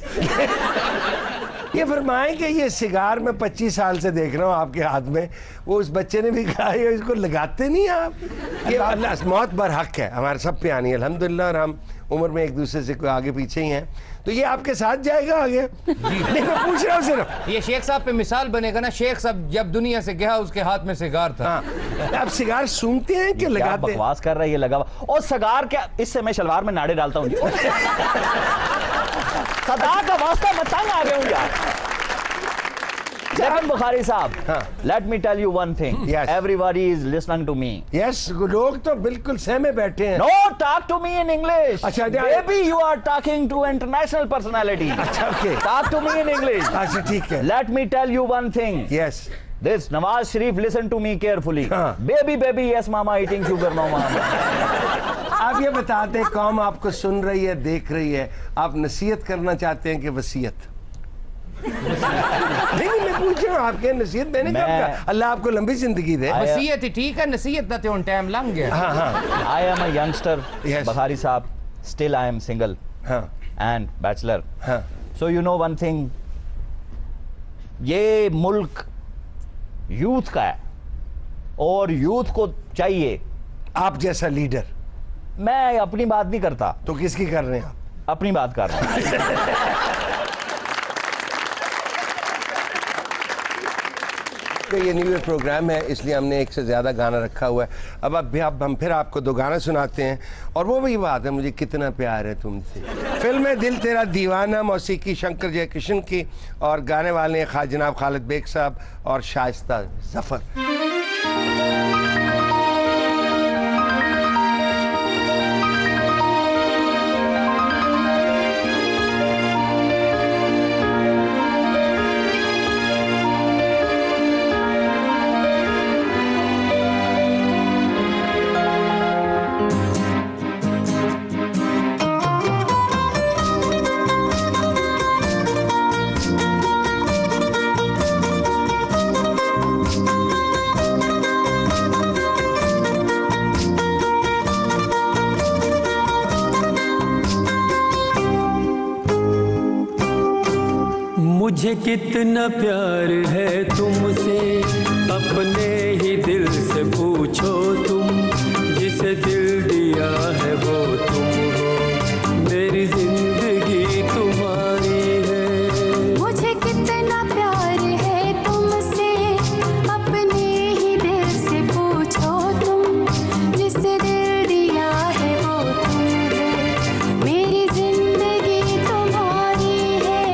ये फरमाएं कि ये सिगार मैं 25 साल से देख रहा हूँ आपके हाथ में, वो उस बच्चे ने भी कहा ये इसको लगाते नहीं आप? ये अल्लाह मौत बर हक है हमारे सब पे आनी है अल्हम्दुलिल्लाह, और हम उम्र में एक दूसरे से कोई आगे पीछे ही हैं, तो ये आपके साथ जाएगा आगे? नहीं मैं पूछ रहा हूँ सिर्फ। ये शेख साहब पे मिसाल बनेगा ना, शेख साहब जब दुनिया से गया उसके हाथ में सिगार था। हाँ आप सिगार सूंघते हैं कि क्या लगाते हैं? बकवास कर रहा है ये लगा हुआ। और सगार क्या, इससे मैं शलवार में नाड़े डालता हूँ। सदा का वास्ता मैं तंग आ गया हूँ यार। लेकिन बुखारी साहब, let me tell you one thing, Yes. Everybody is listening to me. Yes लोग तो बिल्कुल सहमे बैठे हैं। No talk to me in English. अच्छा, baby you are talking to international personality. अच्छा okay talk to me in English. अच्छा ठीक है। Let me tell you one thing, yes this Nawaz Sharif, listen to me carefully. हाँ. Baby yes mama eating sugar no mama. आप ये बताते हैं कौम आपको सुन रही है, देख रही है, आप नसीहत करना चाहते हैं कि वसीयत? नहीं मैं पूछ रहा हूँ आपके नसीहत मैंने कब कहा? अल्लाह आपको लंबी जिंदगी दे। वसीयत ही ठीक है, नसीहत ना तो टाइम लंघ गया। हाँ हाँ I am a youngster, Yes. Bukhari साहब, still I am single हाँ and bachelor. हाँ So you know one thing, ये मुल्क यूथ का है और यूथ को चाहिए। आप जैसा लीडर। मैं अपनी बात नहीं करता, तो किसकी कर रहे हैं आप? अपनी बात कर रहा हूं। तो ये न्यू ईयर प्रोग्राम है इसलिए हमने एक से ज़्यादा गाना रखा हुआ है। अब हम फिर आपको 2 गाना सुनाते हैं, और वो भी बात है मुझे कितना प्यार है तुमसे। फिल्म है दिल तेरा दीवाना, मौसीकी शंकर जयकिशन की, और गाने वाले हैं जनाब खालिद बेग साहब और शाइस्ता जफर। मुझे कितना प्यार है तुमसे, अपने ही दिल से पूछो तुम, जिसे दिल दिया है वो तुम हो, मेरी जिंदगी तुम्हारी है। मुझे कितना प्यार है तुमसे, अपने ही दिल से पूछो तुम, जिसे दिल दिया है वो तुम हो, मेरी जिंदगी तुम्हारी है।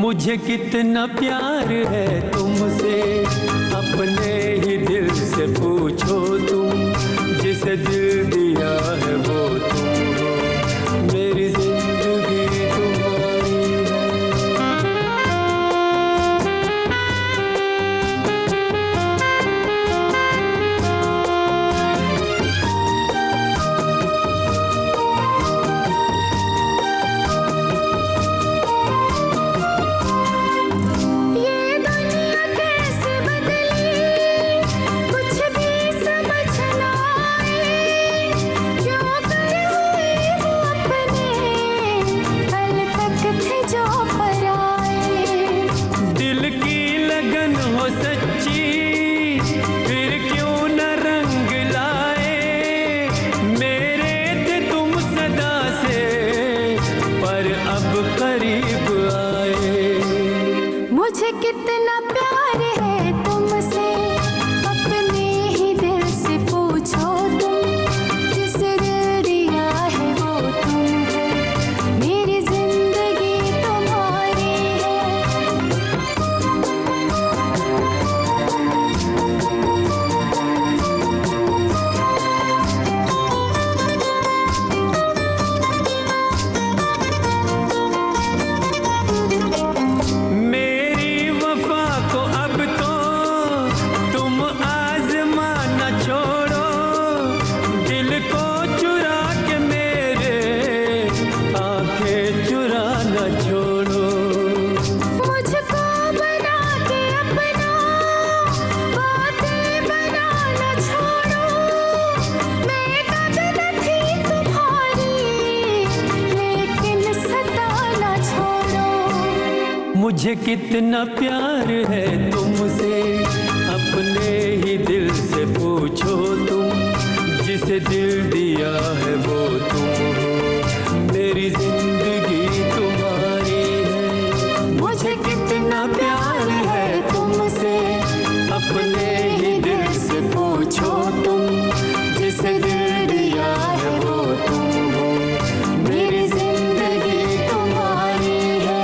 मुझे कितना प्यार है तुमसे अपने ही दिल से पूछो तुम, जिसे दिल दिया है वो तुम हो, मेरी जिंदगी तुम्हारी है। मुझे कितना प्यार है तुमसे अपने ही दिल से पूछो तुम, जिसे दिल दिया है वो तुम हो, मेरी जिंदगी तुम्हारी है। मुझे कितना प्यार है तुमसे अपने ही दिल से पूछो तुम, जिसे दिल दिया है वो तुम हो, मेरी जिंदगी तुम्हारी है।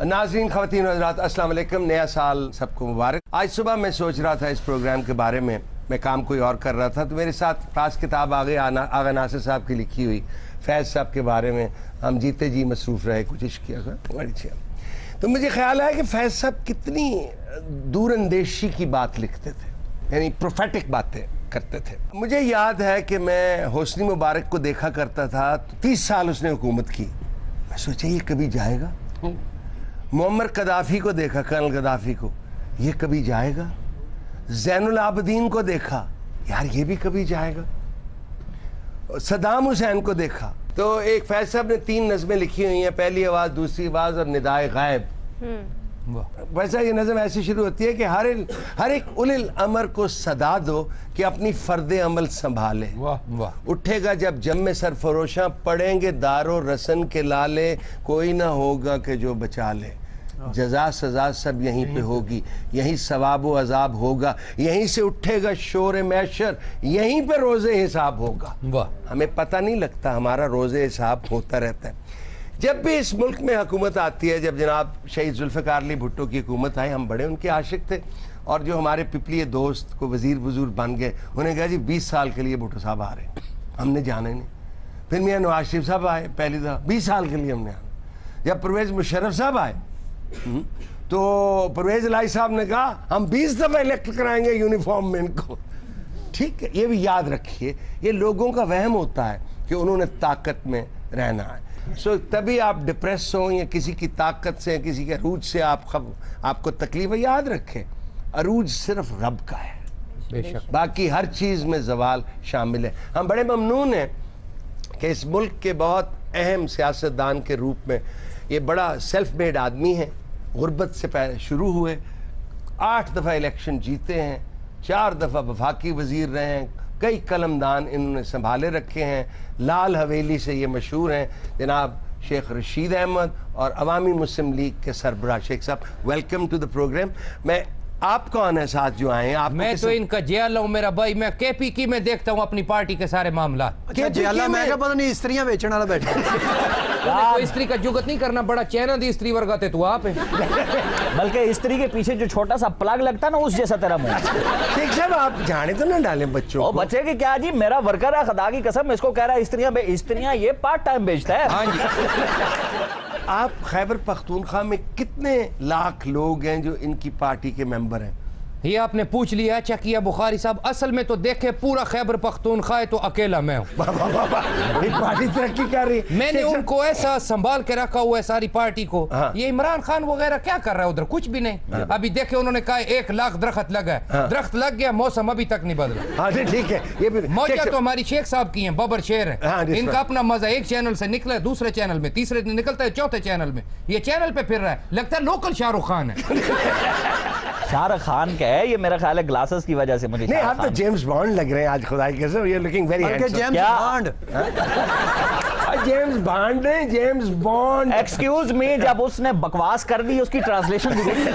नाज़रीन, ख़वातीन और हज़रात, अस्सलाम वालेकुम। नया साल सबको मुबारक। आज सुबह मैं सोच रहा था इस प्रोग्राम के बारे में, मैं काम कोई और कर रहा था तो मेरे साथ खास किताब आगा नासिर साहब की लिखी हुई फैज़ साहब के बारे में हम जीते जी मसरूफ़ रहे, कुछ इश्क किया बड़ी अच्छी। तो मुझे ख्याल आया कि फैज़ साहब कितनी दूरअंदेशी की बात लिखते थे, यानी प्रोफेटिक बातें करते थे। मुझे याद है कि मैं होस्नी मुबारक को देखा करता था, तो 30 साल उसने हुकूमत की। मैं सोचा ये कभी जाएगा। मुअम्मर कदाफ़ी को देखा, कर्नल कदाफ़ी को, ये कभी जाएगा। ज़ैनुल आबदीन को देखा, यार ये भी कभी जाएगा। सदाम हुसैन को देखा। तो एक फैज़ साहब ने 3 नज़में लिखी हुई हैं, पहली आवाज़, दूसरी आवाज़ और निदाए गायब। वैसा ये नज़म ऐसी शुरू होती है कि हर एक उलिल अमर को सदा दो कि अपनी फ़र्दे अमल संभाले। वाह वाह। उठेगा जब जम्मे सरफरोशां, पड़ेंगे दारो रसन के लाले, कोई ना होगा कि जो बचा ले। जजा सजा सब यहीं पे होगी, यहीं सवाब व अजाब होगा, यहीं से उठेगा शोर मैशर, यहीं पे रोज़े हिसाब होगा। वाह। हमें पता नहीं लगता, हमारा रोज़े हिसाब होता रहता है। जब भी इस मुल्क में हुकूमत आती है, जब जनाब शहीद जुल्फ़िकार अली भुट्टो की हुकूमत आई, हम बड़े उनके आशिक थे। और जो हमारे पिपली दोस्त को वज़ीर बुजुर्ग बन गए, उन्हें कहा जी 20 साल के लिए भुट्टो साहब आ रहे हैं, हमने जाना ही नहीं। फिर मियाँ नवाज शरीफ साहब आए, पहली दफ़ा 20 साल के लिए हमने आना। जब परवेज़ मुशर्रफ साहब आए तो परवेज़ इलाही साहब ने कहा हम 20 दफ़ा इलेक्ट कराएंगे यूनिफॉर्म में इनको। ठीक है, ये भी याद रखिए, ये लोगों का वहम होता है कि उन्होंने ताकत में रहना है। सो तभी आप डिप्रेस हो या किसी की ताकत से, किसी के अरूज से आपको तकलीफ है, याद रखें अरूज सिर्फ रब का है, बेशक, बाकी हर चीज़ में जवाल शामिल है। हम बड़े ममनून हैं कि इस मुल्क के बहुत अहम सियासतदान के रूप में ये बड़ा सेल्फ मेड आदमी है, गुर्बत से पहले शुरू हुए, 8 दफ़ा इलेक्शन जीते हैं, 4 दफ़ा वफाकी वज़ीर रहे हैं, कई कलमदान इन्होंने संभाले रखे हैं, लाल हवेली से ये मशहूर हैं। जनाब शेख रशीद अहमद और अवामी मुस्लिम लीग के सरबराह। शेख साहब, वेलकम टू द प्रोग्राम। मैं आप कौन है साथ जो आए हैं? मैं तो इनका जियाला हूं मेरा भाई। मैं केपीकी में देखता हूं अपनी पार्टी के सारे मामला। अच्छा जियाला, मैं क्या पता नहीं स्त्रियां बेचने वाला बैठा कोई स्त्री का जुगत नहीं करना, बड़ा चैना दी स्त्री वर्गा थे तू आप है। बल्कि स्त्री के पीछे जो छोटा सा प्लग लगता है ना, उस जैसा तेरा मुंह। शेख साहब, आप जाने तो ना डालें बच्चों को। बच्चे की क्या जी, मेरा वर्कर है, खुदा की कसम। इसको कह रहा है स्त्रियां ये पार्ट टाइम बेचता है। हाँ जी। आप खैबर पख्तूनख्वा में कितने लाख लोग हैं जो इनकी पार्टी के मेंबर हैं? ये आपने पूछ लिया, अच्छा किया बुखारी साहब। असल में तो देखे पूरा खैबर पख्तूनख्वा है तो अकेला मैं हूँ। पार्टी तरक्की कर रही है। मैंने उनको ऐसा संभाल के रखा हुआ है सारी पार्टी को। हाँ। ये इमरान खान वगैरह क्या कर रहा है उधर? कुछ भी नहीं। हाँ। अभी देखे उन्होंने कहा 1 लाख दरख्त लगा है। हाँ। दरख्त लग गया, मौसम अभी तक नहीं बदला। हाँ ठीक है, ये भी मौजा तो हमारी शेख साहब की है, बबर शेर है। हाँ, इनका अपना मजा, एक चैनल से निकला है दूसरे चैनल में, तीसरे निकलता है चौथे चैनल में। ये चैनल पे फिर रहा है, लगता है लोकल शाहरुख खान है। शाहरुख खान का है ये, मेरा ख्याल है ग्लासेस की वजह से मुझे। नहीं, आप तो जेम्स बॉन्ड लग रहे हैं आज, खुदा की कसम। You looking very handsome. James bond, James bond है, जेम्स बॉन्ड। एक्सक्यूज मी, जब उसने बकवास कर दी उसकी ट्रांसलेशन जरूरी है।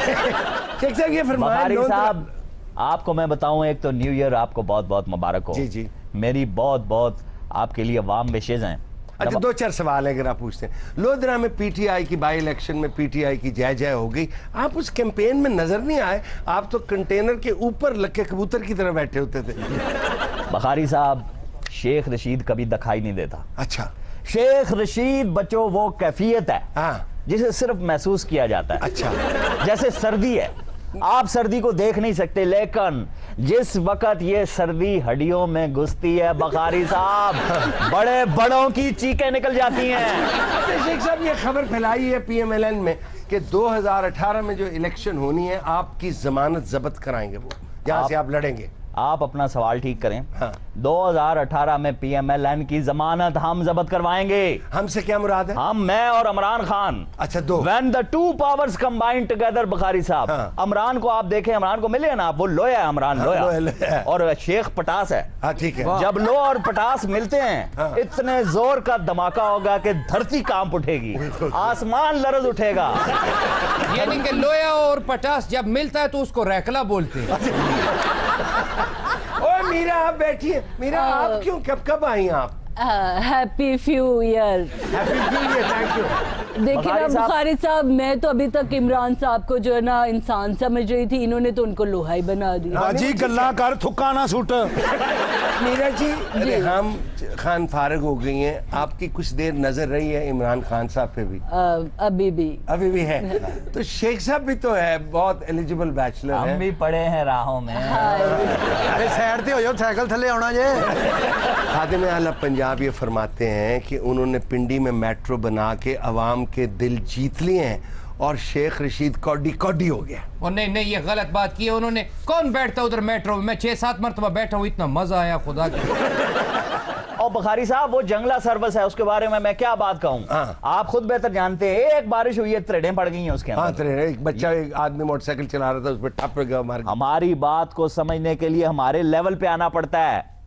शेख साहब ये फरमाइए साहब, आपको मैं बताऊं, एक तो न्यू ईयर आपको बहुत बहुत मुबारक हो। जी जी। मेरी बहुत बहुत आपके लिए वार्म विशेज हैं। अच्छा, 2-4 सवाल है अगर आप पूछते हैं। लोधरा में पीटीआई की बाई इलेक्शन में पीटीआई की जय जय हो गई, आप उस कैंपेन में नजर नहीं आए। आप तो कंटेनर के ऊपर लक्के कबूतर की तरह बैठे होते थे। बखारी साहब, शेख रशीद कभी दिखाई नहीं देता। अच्छा, शेख रशीद बच्चों वो कैफियत है। हाँ, जिसे सिर्फ महसूस किया जाता है। अच्छा, जैसे सर्दी है, आप सर्दी को देख नहीं सकते, लेकिन जिस वक्त ये सर्दी हड्डियों में घुसती है बखारी साहब, बड़े बड़ों की चीखें निकल जाती हैं। शेख साहब, ये खबर फैलाई है पीएमएलएन में कि 2018 में जो इलेक्शन होनी है आपकी जमानत जब्त कराएंगे वो, जहां से आप लड़ेंगे। आप अपना सवाल ठीक करें। हाँ। 2018 में पीएमएलएन की जमानत हम जब्त करवाएंगे। हमसे क्या मुराद है? हम, मैं और इमरान खान। अच्छा, 2। When the two powers combine together, बखारी साहब। हाँ। इमरान को आप देखें, इमरान को मिले ना आप, वो लोया है इमरान। हाँ, लोया। और शेख पटास है। हाँ ठीक है। जब लो और पटास मिलते हैं, हाँ। इतने जोर का धमाका होगा कि धरती कांप उठेगी, आसमान लरज उठेगा। यानी कि लोया और पटास जब मिलता है तो उसको रैकला बोलते हैं। ओए मीरा, आप बैठिए। मीरा, आप क्यों, कब आई आप? Happy few year. Happy new year, thank you. देखिए ना बुखारी साहब, मैं तो अभी तक इमरान साहब को जो है ना इंसान समझ रही थी, इन्होंने तो उनको लोहा ही बना दिया। बाजी गल्ला कर, थुक्का ना सुट। मीरा जी, हम खान फारिग हो गई हैं, आपकी कुछ देर नजर रही है इमरान खान साहब पे भी? अभी भी है। तो शेख साहब भी तो है, बहुत एलिजिबल बैचलर है। हम भी पड़े हैं राहों में। अरे साइड पे हो जाओ, साइकिल थले आना जे। खादिम आला पंजाब ये फरमाते हैं कि उन्होंने पिंडी में मेट्रो बना के अवाम के दिल जीत लिए हैं और शेख रशीद कौडी कौडी हो गया। और नहीं, ये गलत बात की है उन्होंने। कौन बैठता उधर मेट्रो में? मैं 6-7 मरतबा बैठा हूँ, इतना मजा आया खुदा की। और बखारी साहब, वो जंगला सर्विस है, उसके बारे में मैं क्या बात कहूँ। हाँ। आप खुद बेहतर जानते हैं, एक बारिश हुई है, त्रेडें पड़ गई हैं उसके अंदर। हाँ, त्रेडें। एक बच्चा, एक आदमी मोटरसाइकिल चला रहा था, उस पर ठप गया मार। हमारी बात को समझने के लिए हमारे लेवल पे आना पड़ता है।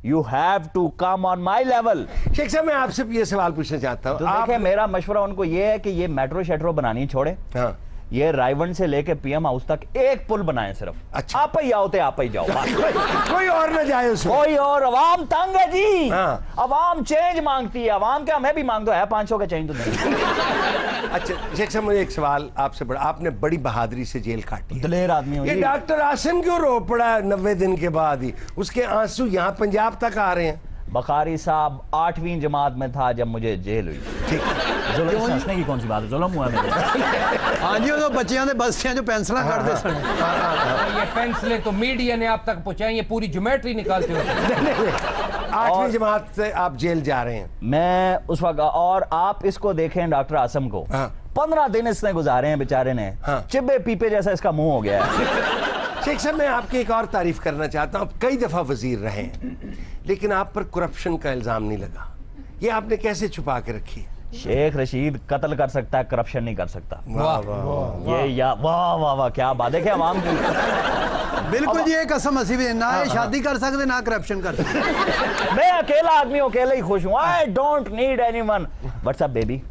You have to come on my level। Sheikh साहब, मैं आपसे ये सवाल पूछना चाहता हूँ। तो देखिए, मेरा मशवरा उनको ये है कि ये मेट्रो शेट्रो बनानी छोड़े। हाँ। ये रायवन से लेके पीएम हाउस तक एक पुल बनाए सिर्फ। अच्छा। आप ही आओ, आप ही जाओ। कोई और ना जाए उसमें। कोई और, अवाम तंग है जी। हाँ। अवाम चेंज मांगती है। अवाम क्या, मैं भी मांग दो है 500 का चेंज तो नहीं। अच्छा शेख साहब, मुझे एक सवाल आपसे बड़ा, आपने बड़ी बहादुरी से जेल काटी, दलेर आदमी हो। ये डॉक्टर आसिम क्यों रो पड़ा 90 दिन के बाद ही? उसके आंसू यहाँ पंजाब तक आ रहे हैं। बखारी साहब 8वीं जमात में था जब मुझे जेल हुई। ठीक, जुल्म हंसने की कौन सी बात है, जुल्म हुआ मेरे। हाँ जी, वो बच्चियां दे बस्तियां जो पेंसिल करते सन। ये पेंसिलें तो मीडिया ने आप तक पहुंचाई, ये पूरी ज्योमेट्री निकालते हो। 8वीं जमात से आप जेल जा रहे हैं। मैं उस वक्त, और आप इसको देखें डॉक्टर आसम को, 15 दिन इसने गुजारे हैं बेचारे ने। चिब्बे पीपे जैसा इसका मुंह हो गया है। शेख साहब, मैं आपकी एक और तारीफ करना चाहता हूँ। आप कई दफा वजीर रहे हैं, लेकिन आप पर करप्शन का इल्जाम नहीं लगा। ये आपने कैसे छुपा के रखी है? शेख रशीद कत्ल कर सकता है, करप्शन नहीं कर सकता। वाह वाह, ये या वाह वाह वाह, क्या बात है। क्या अवाम की बिल्कुल जी, एक कसम असी भी ना ये शादी कर सकते ना करप्शन कर सकते। मैं अकेला आदमी हूं, अकेले ही खुश हूं। I don't need anyone. What's up baby?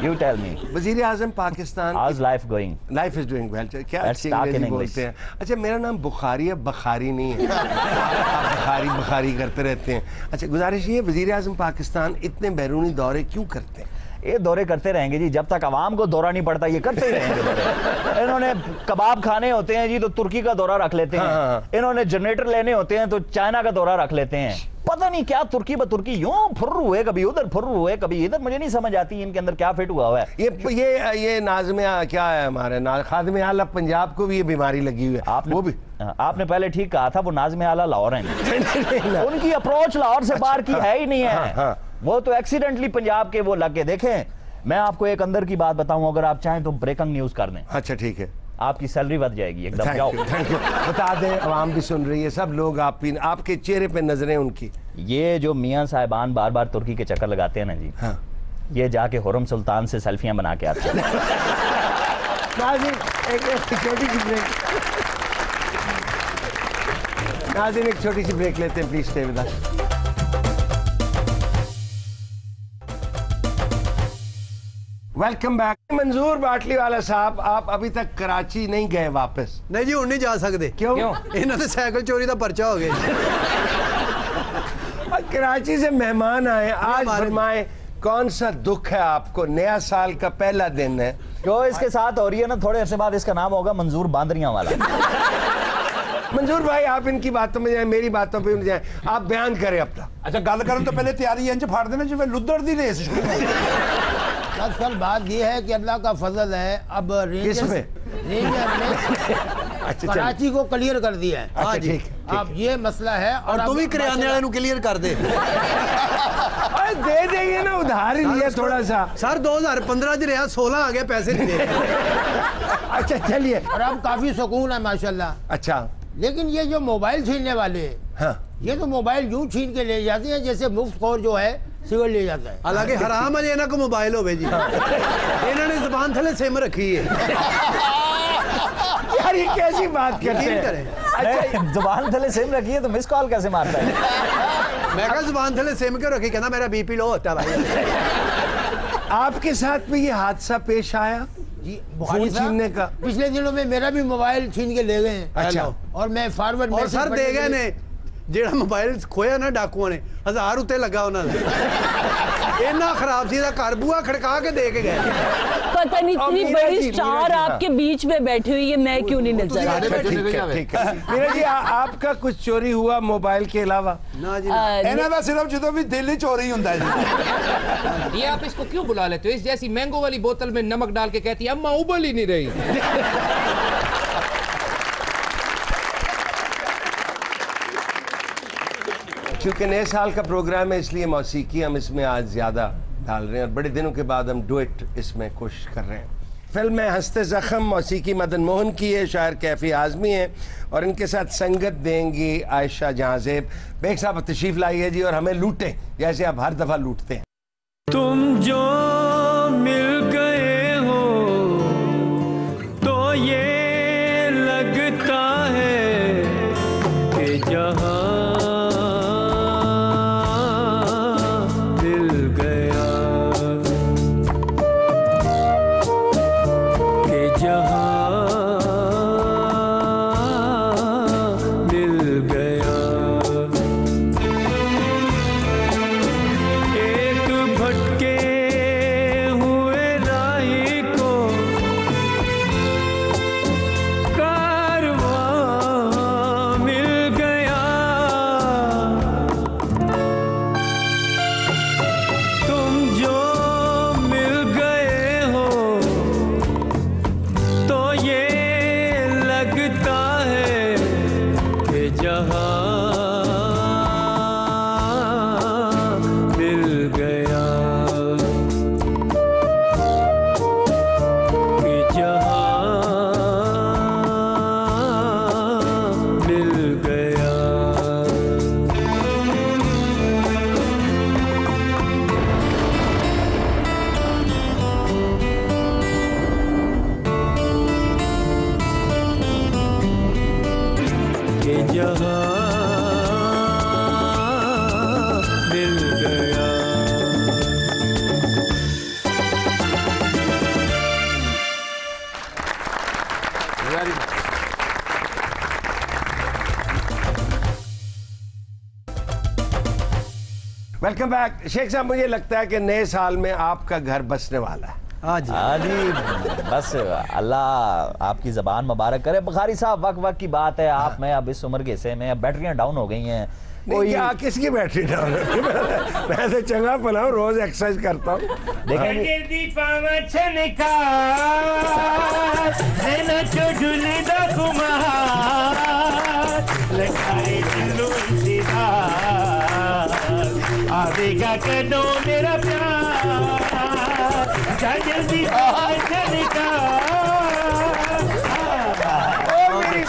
You tell me. वजीर आजम Pakistan, how is life going? Life is doing well. क्या Let's अच्छी talk in अंग्रेजी English. बोलते हैं। अच्छा, मेरा नाम बुखारी है, बखारी नहीं है। आप बखारी बखारी करते रहते हैं। अच्छा, गुजारिश ये, वजीर आजम पाकिस्तान इतने बैरूनी दौरे क्यों करते हैं? ये दौरे करते रहेंगे जी, जब तक आवाम को दौरा नहीं पड़ता ये करते ही रहेंगे दौरे। इन्होंने कबाब खाने होते हैं जी तो तुर्की का दौरा रख लेते हैं। हाँ। इन्होंने जनरेटर लेने होते हैं तो चाइना का दौरा रख लेते हैं। पता नहीं क्या तुर्की ब तुर्की यूं फुर्र हुए, कभी उधर फुर्र हुए, कभी इधर। मुझे नहीं समझ आती इनके अंदर क्या फिट हुआ है। ये नाज़िम क्या है हमारे खादिम आला पंजाब को भी ये बीमारी लगी हुई है। आपने वो भी आपने पहले ठीक कहा था, वो नाज़िम आला लाहौर हैं। उनकी अप्रोच लाहौर से बाहर की है ही नहीं है। वो तो एक्सीडेंटली पंजाब के वो लग के देखें। मैं आपको एक अंदर की बात बताऊं, अगर आप चाहें तो ब्रेकिंग न्यूज कर दें। अच्छा ठीक है, आपकी सैलरी बढ़ जाएगी एकदम। जाओ थैंक यू। बता दें, आवाम भी सुन रही है, सब लोग आपके चेहरे पे नजरें उनकी। ये जो मियां साहिबान बार बार तुर्की के चक्कर लगाते हैं ना जी, हाँ, ये जाके हुर्रम सुल्तान से सेल्फियां बना के आते हैं। नाज़िम एक छोटी सी ब्रेक, नाज़िम एक छोटी सी ब्रेक लेते हैं, please stay with us. Welcome back. मंजूर बाटली वाला साहब, आप अभी तक कराची नहीं गए वापस? नहीं जी, हुण नहीं जा सकते। क्यों? इन्होंने साइकिल चोरी का पर्चा हो गया। कराची से मेहमान आए, आज फरमाए कौन सा दुख है आपको? नया साल का पहला दिन है, जो इसके साथ हो रही है ना, थोड़े अरसे बाद इसका नाम होगा मंजूर बांदरियां वाला। मंजूर भाई, आप इनकी बातों में जाए, मेरी बातों पे जाए, आप बयान करें अपना। अच्छा, गल करन तो पहले तैयारी इंज फाड़ देना जिवें लुद्धड़ दी रेस शुरू हो। दरअसल बात यह है कि अल्लाह का फजल है, अब रेंजर ने कराची को क्लियर कर दिया है। हाँ जी, अब ये मसला है। और तुम ही किराने वाले क्लियर कर दे। दे देंगे ना, उधार ही लिया थोड़ा सा। सर 2015 च रहा, 16 आ गया, पैसे नहीं दे। अच्छा चलिए, और अब काफी सुकून है माशाल्लाह। अच्छा, लेकिन ये जो मोबाइल छीनने वाले, हाँ, ये तो मोबाइल यूं छीन के ले जाते हैं जैसे मुफ्तखोर जो है सिगरेट ले जाता है। हालांकि हराम है इन्हों को मोबाइल हो जी। इन्होंने जुबान थले सिम रखी है। यार ये कैसी बात करते हैं? अच्छा, जुबान थले सिम रखी है तो मिस कॉल कैसे मारता है? मैं कहा जुबान थले सिम क्यों रखी? कहना मेरा बीपी लो होता भाई। आपके साथ भी ये हादसा पेश आया जी, फोन छीनने का? पिछले दिनों में मेरा भी मोबाइल छीन के ले गए हैं। अच्छा, और मैं फॉरवर्ड और सर दे गए ने जेड़ा मोबाइल खोया ना डाकुओं ने, 1000 उत्ते लगा उन्होंने। इतना खराब सी घर बुआ खड़का के दे के गए। पता नहीं इतनी बड़ी स्टार आपके बीच में बैठी हुई है, मैं क्यों नहीं नजर आ रही? ठीक है। मीरा जी, आपका कुछ चोरी हुआ मोबाइल के अलावा? ना जी, इन्हां दा सिर्फ जो भी दिल ही चोरी हुंदा है जी। ये आप इसको क्यों बुला लेते हो? इस जैसी मैंगो वाली बोतल में नमक डाल के कहती है अम्मा उबल ही नहीं रही। क्योंकि नए साल का प्रोग्राम है, इसलिए मौसीकी हम इसमें आज ज़्यादा डाल रहे हैं, और बड़े दिनों के बाद हम डुएट इसमें कोशिश कर रहे हैं। फिल्म में हंसते ज़ख्म, मौसीकी मदन मोहन की है, शायर कैफी आज़मी है, और इनके साथ संगत देंगी आयशा जहांज़ेब। बेग साहब तशरीफ लाई है जी, और हमें लूटें जैसे आप हर दफ़ा लूटते हैं। तुम जो मिल गए हो तो ये लगता है कि जहां वेलकम बैक शेख साहब। मुझे लगता है कि नए साल में आपका घर बसने वाला है। हाँ जी, हाँ जी, बस अल्लाह आपकी ज़बान मुबारक करे। बुखारी साहब, वक्त वक्त की बात है, आप में अब इस उम्र के हिस्से में अब बैटरियाँ डाउन हो गई हैं। क्या किसकी बैटरी डाउन है? मैं तो चंगा पना हूँ, रोज एक्सरसाइज करता हूँ। आवेगा कदों मेरा प्यार जल्दी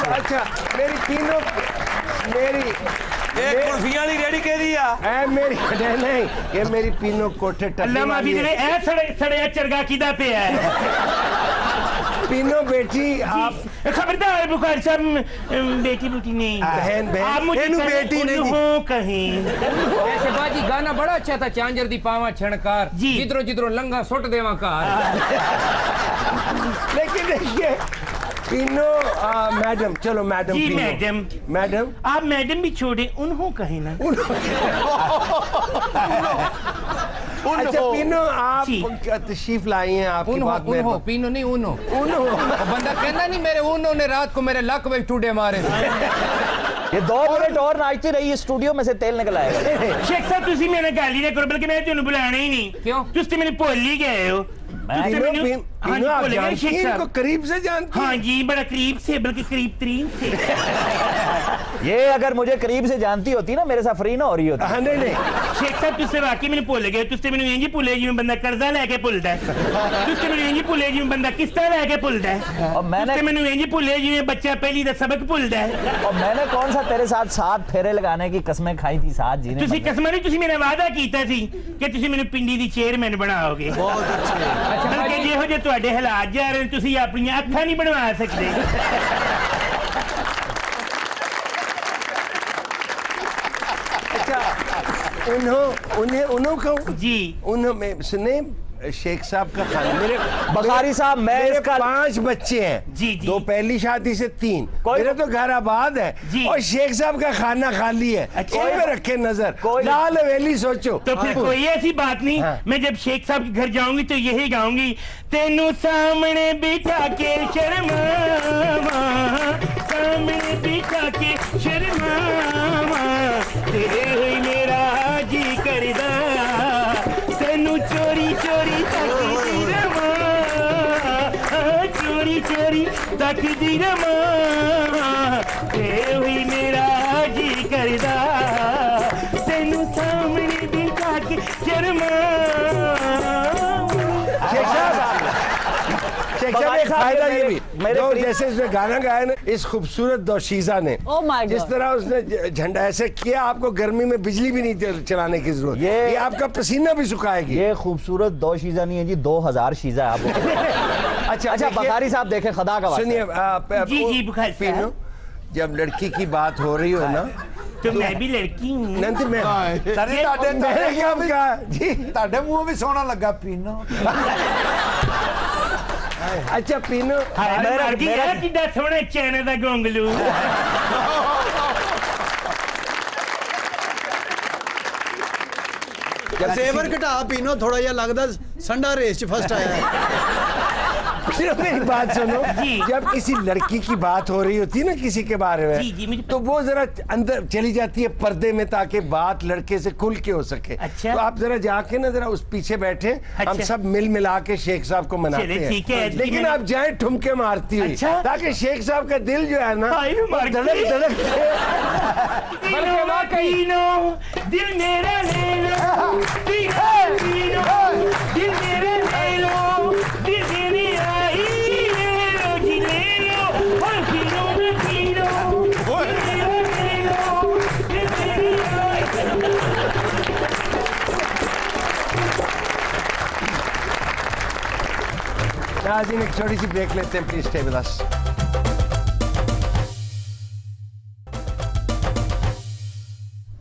अच्छा मेरी तीनों मेरी एक कुल्फियां नहीं रेडी के दिया ऐ मेरी नहीं ये मेरी तीनों कोठे अल्लाह माफी दे ऐ सड़े चरगा किदा पे है तीनों बेटी आप खबरदार बुखारी साहब बेटी नहीं बहन आप मुझे बेटी नहीं हो कहीं। ऐसे बाजी गाना बड़ा अच्छा था, चांजर दी पावा छणकार जिधरों जिधरों लंगा सुट देवा कार। लेकिन देखिए तीनों मैडम, चलो मैडम जी मैडम आप मैडम भी छोड़े उन्हों कहे ना। अच्छा पीनो आप तशरीफ लाई हैं आपकी बात में उन्हों पीनो नहीं उन्हों बंदा कहना नहीं मेरे उन्हों ने रात को मेरे लक में टूडे मारे। ये 2 मिनट और नाचती रही, स्टूडियो में से तेल निकल आएगा। शेख साहब तुसी मैंने गाली ना करो, बल्कि मैं तेन बुलाना ही नहीं। क्यों? तुसी मैंने भूल ही गए हो। इनको करीब से जानते? हाँ जी, बड़ा करीब से, बल्कि करीब तरीन से। ये अगर मुझे करीब से जानती होती ना, मेरे साथ फ्री ना हो रही होती। हाँ, नहीं शेख साहब तुझसे वाकई मैंने भूल गए। तुझसे मैंने इंजी भूले जिवें बंदा कर्जा लेके भूलदा है। तुझसे मैंने इंजी भूले जिवें बंदा किस्ता लेके भूलदा है। और मैंने इंजी भूले जिवें बच्चा पहली दा सबक भूलदा है। और मैंने कौन सा तेरे साथ 7 फेरे लगाने की कसमें खाई थी, साथ जीने। तुसी कसमें नहीं, तुसी मेरा वादा कीता सी कि तुसी मैंने पिंडी दी चेयरमैन बनाओगे। बहुत अच्छे। बल्कि ਜਿਹੋ ਜਿਹੇ ਤੁਹਾਡੇ ਹਾਲਾत ਜਾ ਰਹੇ ਤੁਸੀਂ ਆਪਣੀਆਂ ਅੱਖਾਂ ਨਹੀਂ ਬਣਵਾ ਸਕਦੇ। उन्हों कहूँ जी उन्हों में सुने शेख साहब का खाना मेरे बखारी साहब मेरे 5 बच्चे हैं जी 2 पहली शादी से 3 मेरा तो घर आबाद है और शेख साहब का खाना खाली है। कोई में रखे नजर लाल हवेली सोचो। तो फिर कोई ऐसी बात नहीं। मैं जब शेख साहब के घर जाऊंगी तो यही गाऊंगी, तेनू सामने बिठा के शर्मावा, सामने बिठा के शर्मावा, तेरे हुई मेरा जी करदा, तेनू चोरी चोरी तकदी रमा, चोरी चोरी तकदी रमा, तेरे हुई मेरा जी करदा, तेनू सामने बिठा के शर्मा। फायदा ये भी मेरे जैसे इसने गाना गाया ना इस खूबसूरत दोशीजा ने, जिस तरह उसने झंडा ऐसे किया, आपको गर्मी में बिजली भी नहीं चलाने की जरूरत, ये आपका पसीना भी सुखाएगी। ये खूबसूरत दोशीजा नहीं है जी, 2000 शीजा है आपको। अच्छा बखारी साहब देखे खुदा का वास्ता। सुनिए जी बुखारी साहब, जब लड़की की बात हो रही हो ना तो मैं भी लड़की हूँ। नंदी मैं मुंह भी सोना लगा पीनो। अच्छा पीनो मेरा कितना सोना चैन का गोंगलू। सेवर घटा पीनो, थोड़ा जा लगता संडा रेस च फर्स्ट आया है। मेरी बात सुनो, जब किसी लड़की की बात हो रही होती है ना किसी के बारे में, तो वो जरा अंदर चली जाती है पर्दे में, ताकि बात लड़के से खुल के हो सके। अच्छा? तो आप जरा जाके ना जरा उस पीछे बैठे। अच्छा? हम सब मिल मिला के शेख साहब को मनाते हैं, लेकिन आप जाए ठुमके मारती हुई। अच्छा? ताकि शेख साहब का दिल जो है ना धड़क धड़क दिल मेरा ले लो, दिल मेरा ले लो, दिल मेरी आई ले लो जी, ले लो और पीनो न पीनो, दिल मेरा ले लो, दिल मेरी आई। नाज़रीन एक छोटी सी ब्रेक लेते हैं, प्लीज स्टे विद अस।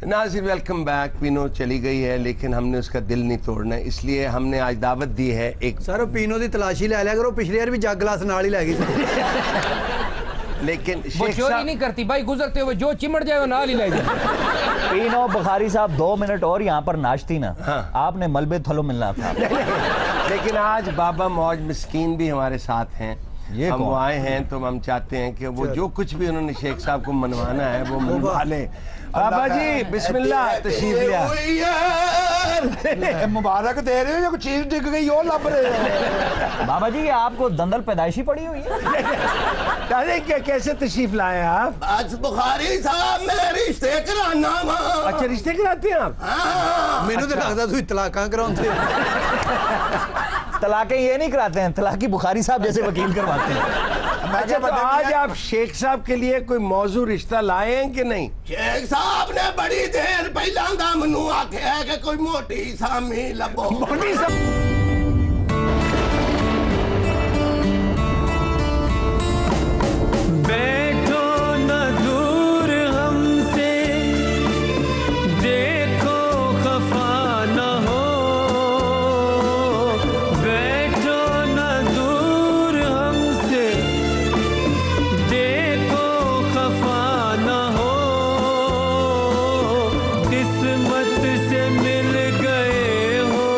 नाज़रीन वेलकम बैक। पीनो चली गई है लेकिन हमने उसका दिल नहीं तोड़ना, इसलिए हमने आज दावत दी है एक। सर पीनो की तलाशी ले लिया करो, पिछले बार भी जग गिलास नाल ही लै गई। लेकिन वो चोरी नहीं करती भाई, गुजरते हुए जो चिमड़ जाए वो नाल ही ले जाए। तीनों बुखारी साहब 2 मिनट और यहाँ पर नाचती ना, आपने मलबे थलो मिलना था। लेकिन आज बाबा मौज मिस्कीन भी हमारे साथ हैं। ये हम वो आए हैं तो हम चाहते हैं कि वो जो कुछ भी उन्होंने शेख साहब को मनवाना है वो मनवा ले। बाबा जी बिस्मिल्लाह, तशरीफ लिया। मुबारक दे रहे हो या कोई चीज डिग गई हो लब रहे हो? बाबा जी आपको दंदल पैदाइशी पड़ी हुई है? अरे कैसे तशरीफ लाए आप? आज बुखारी साहब मैं रिश्ते कराना वा। अच्छा रिश्ते कराते हैं आप? हाँ। मैनू तो लगता तू तलाका कराते। तलाकें ये नहीं कराते हैं, तलाकी बुखारी साहब जैसे वकील करवाते हैं। अच्छा तो आज आप शेख साहब के लिए कोई मौजू रिश्ता लाए हैं कि नहीं? शेख साहब ने बड़ी देर पहला मनु आख्या है कि कोई मोटी सामी लबो। मोटी सामी बैठो न दूर हमसे, देखो खफा न हो। बैठो न दूर हमसे, देखो खफा न हो। किस्मत से मिल गए हो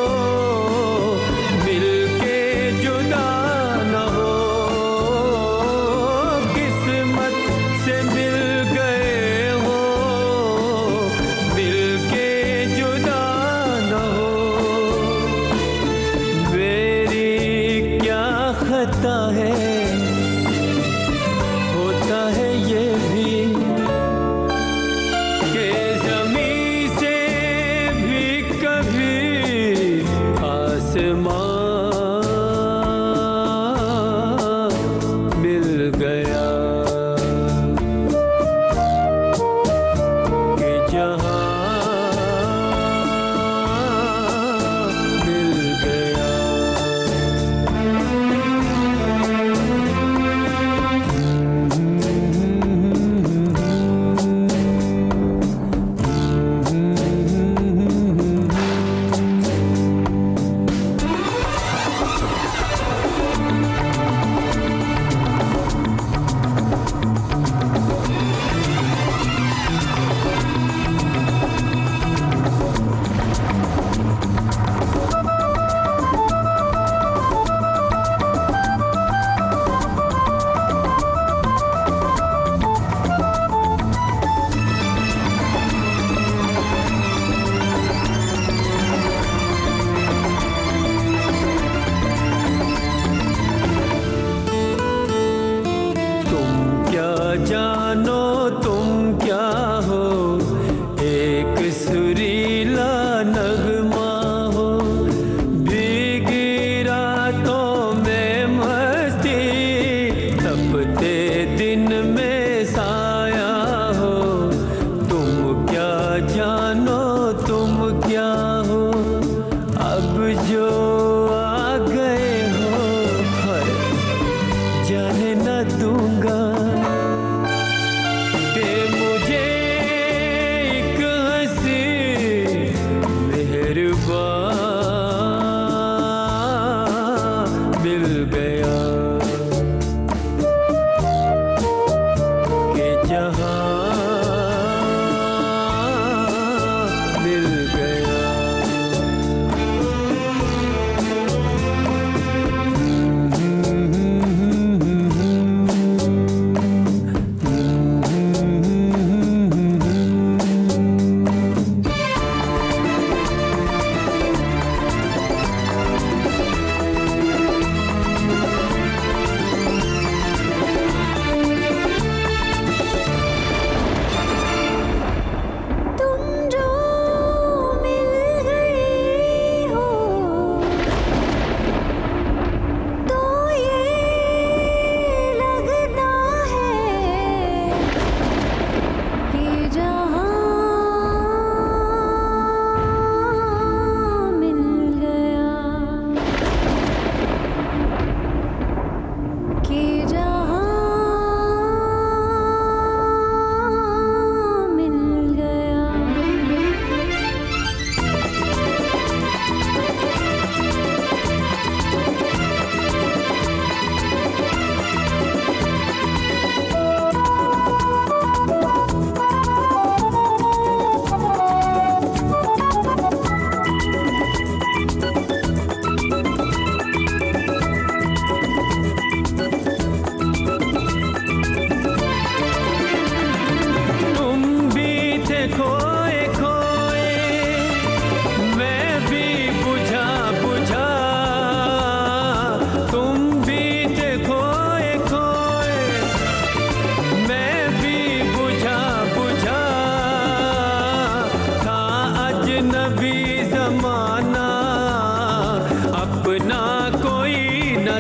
न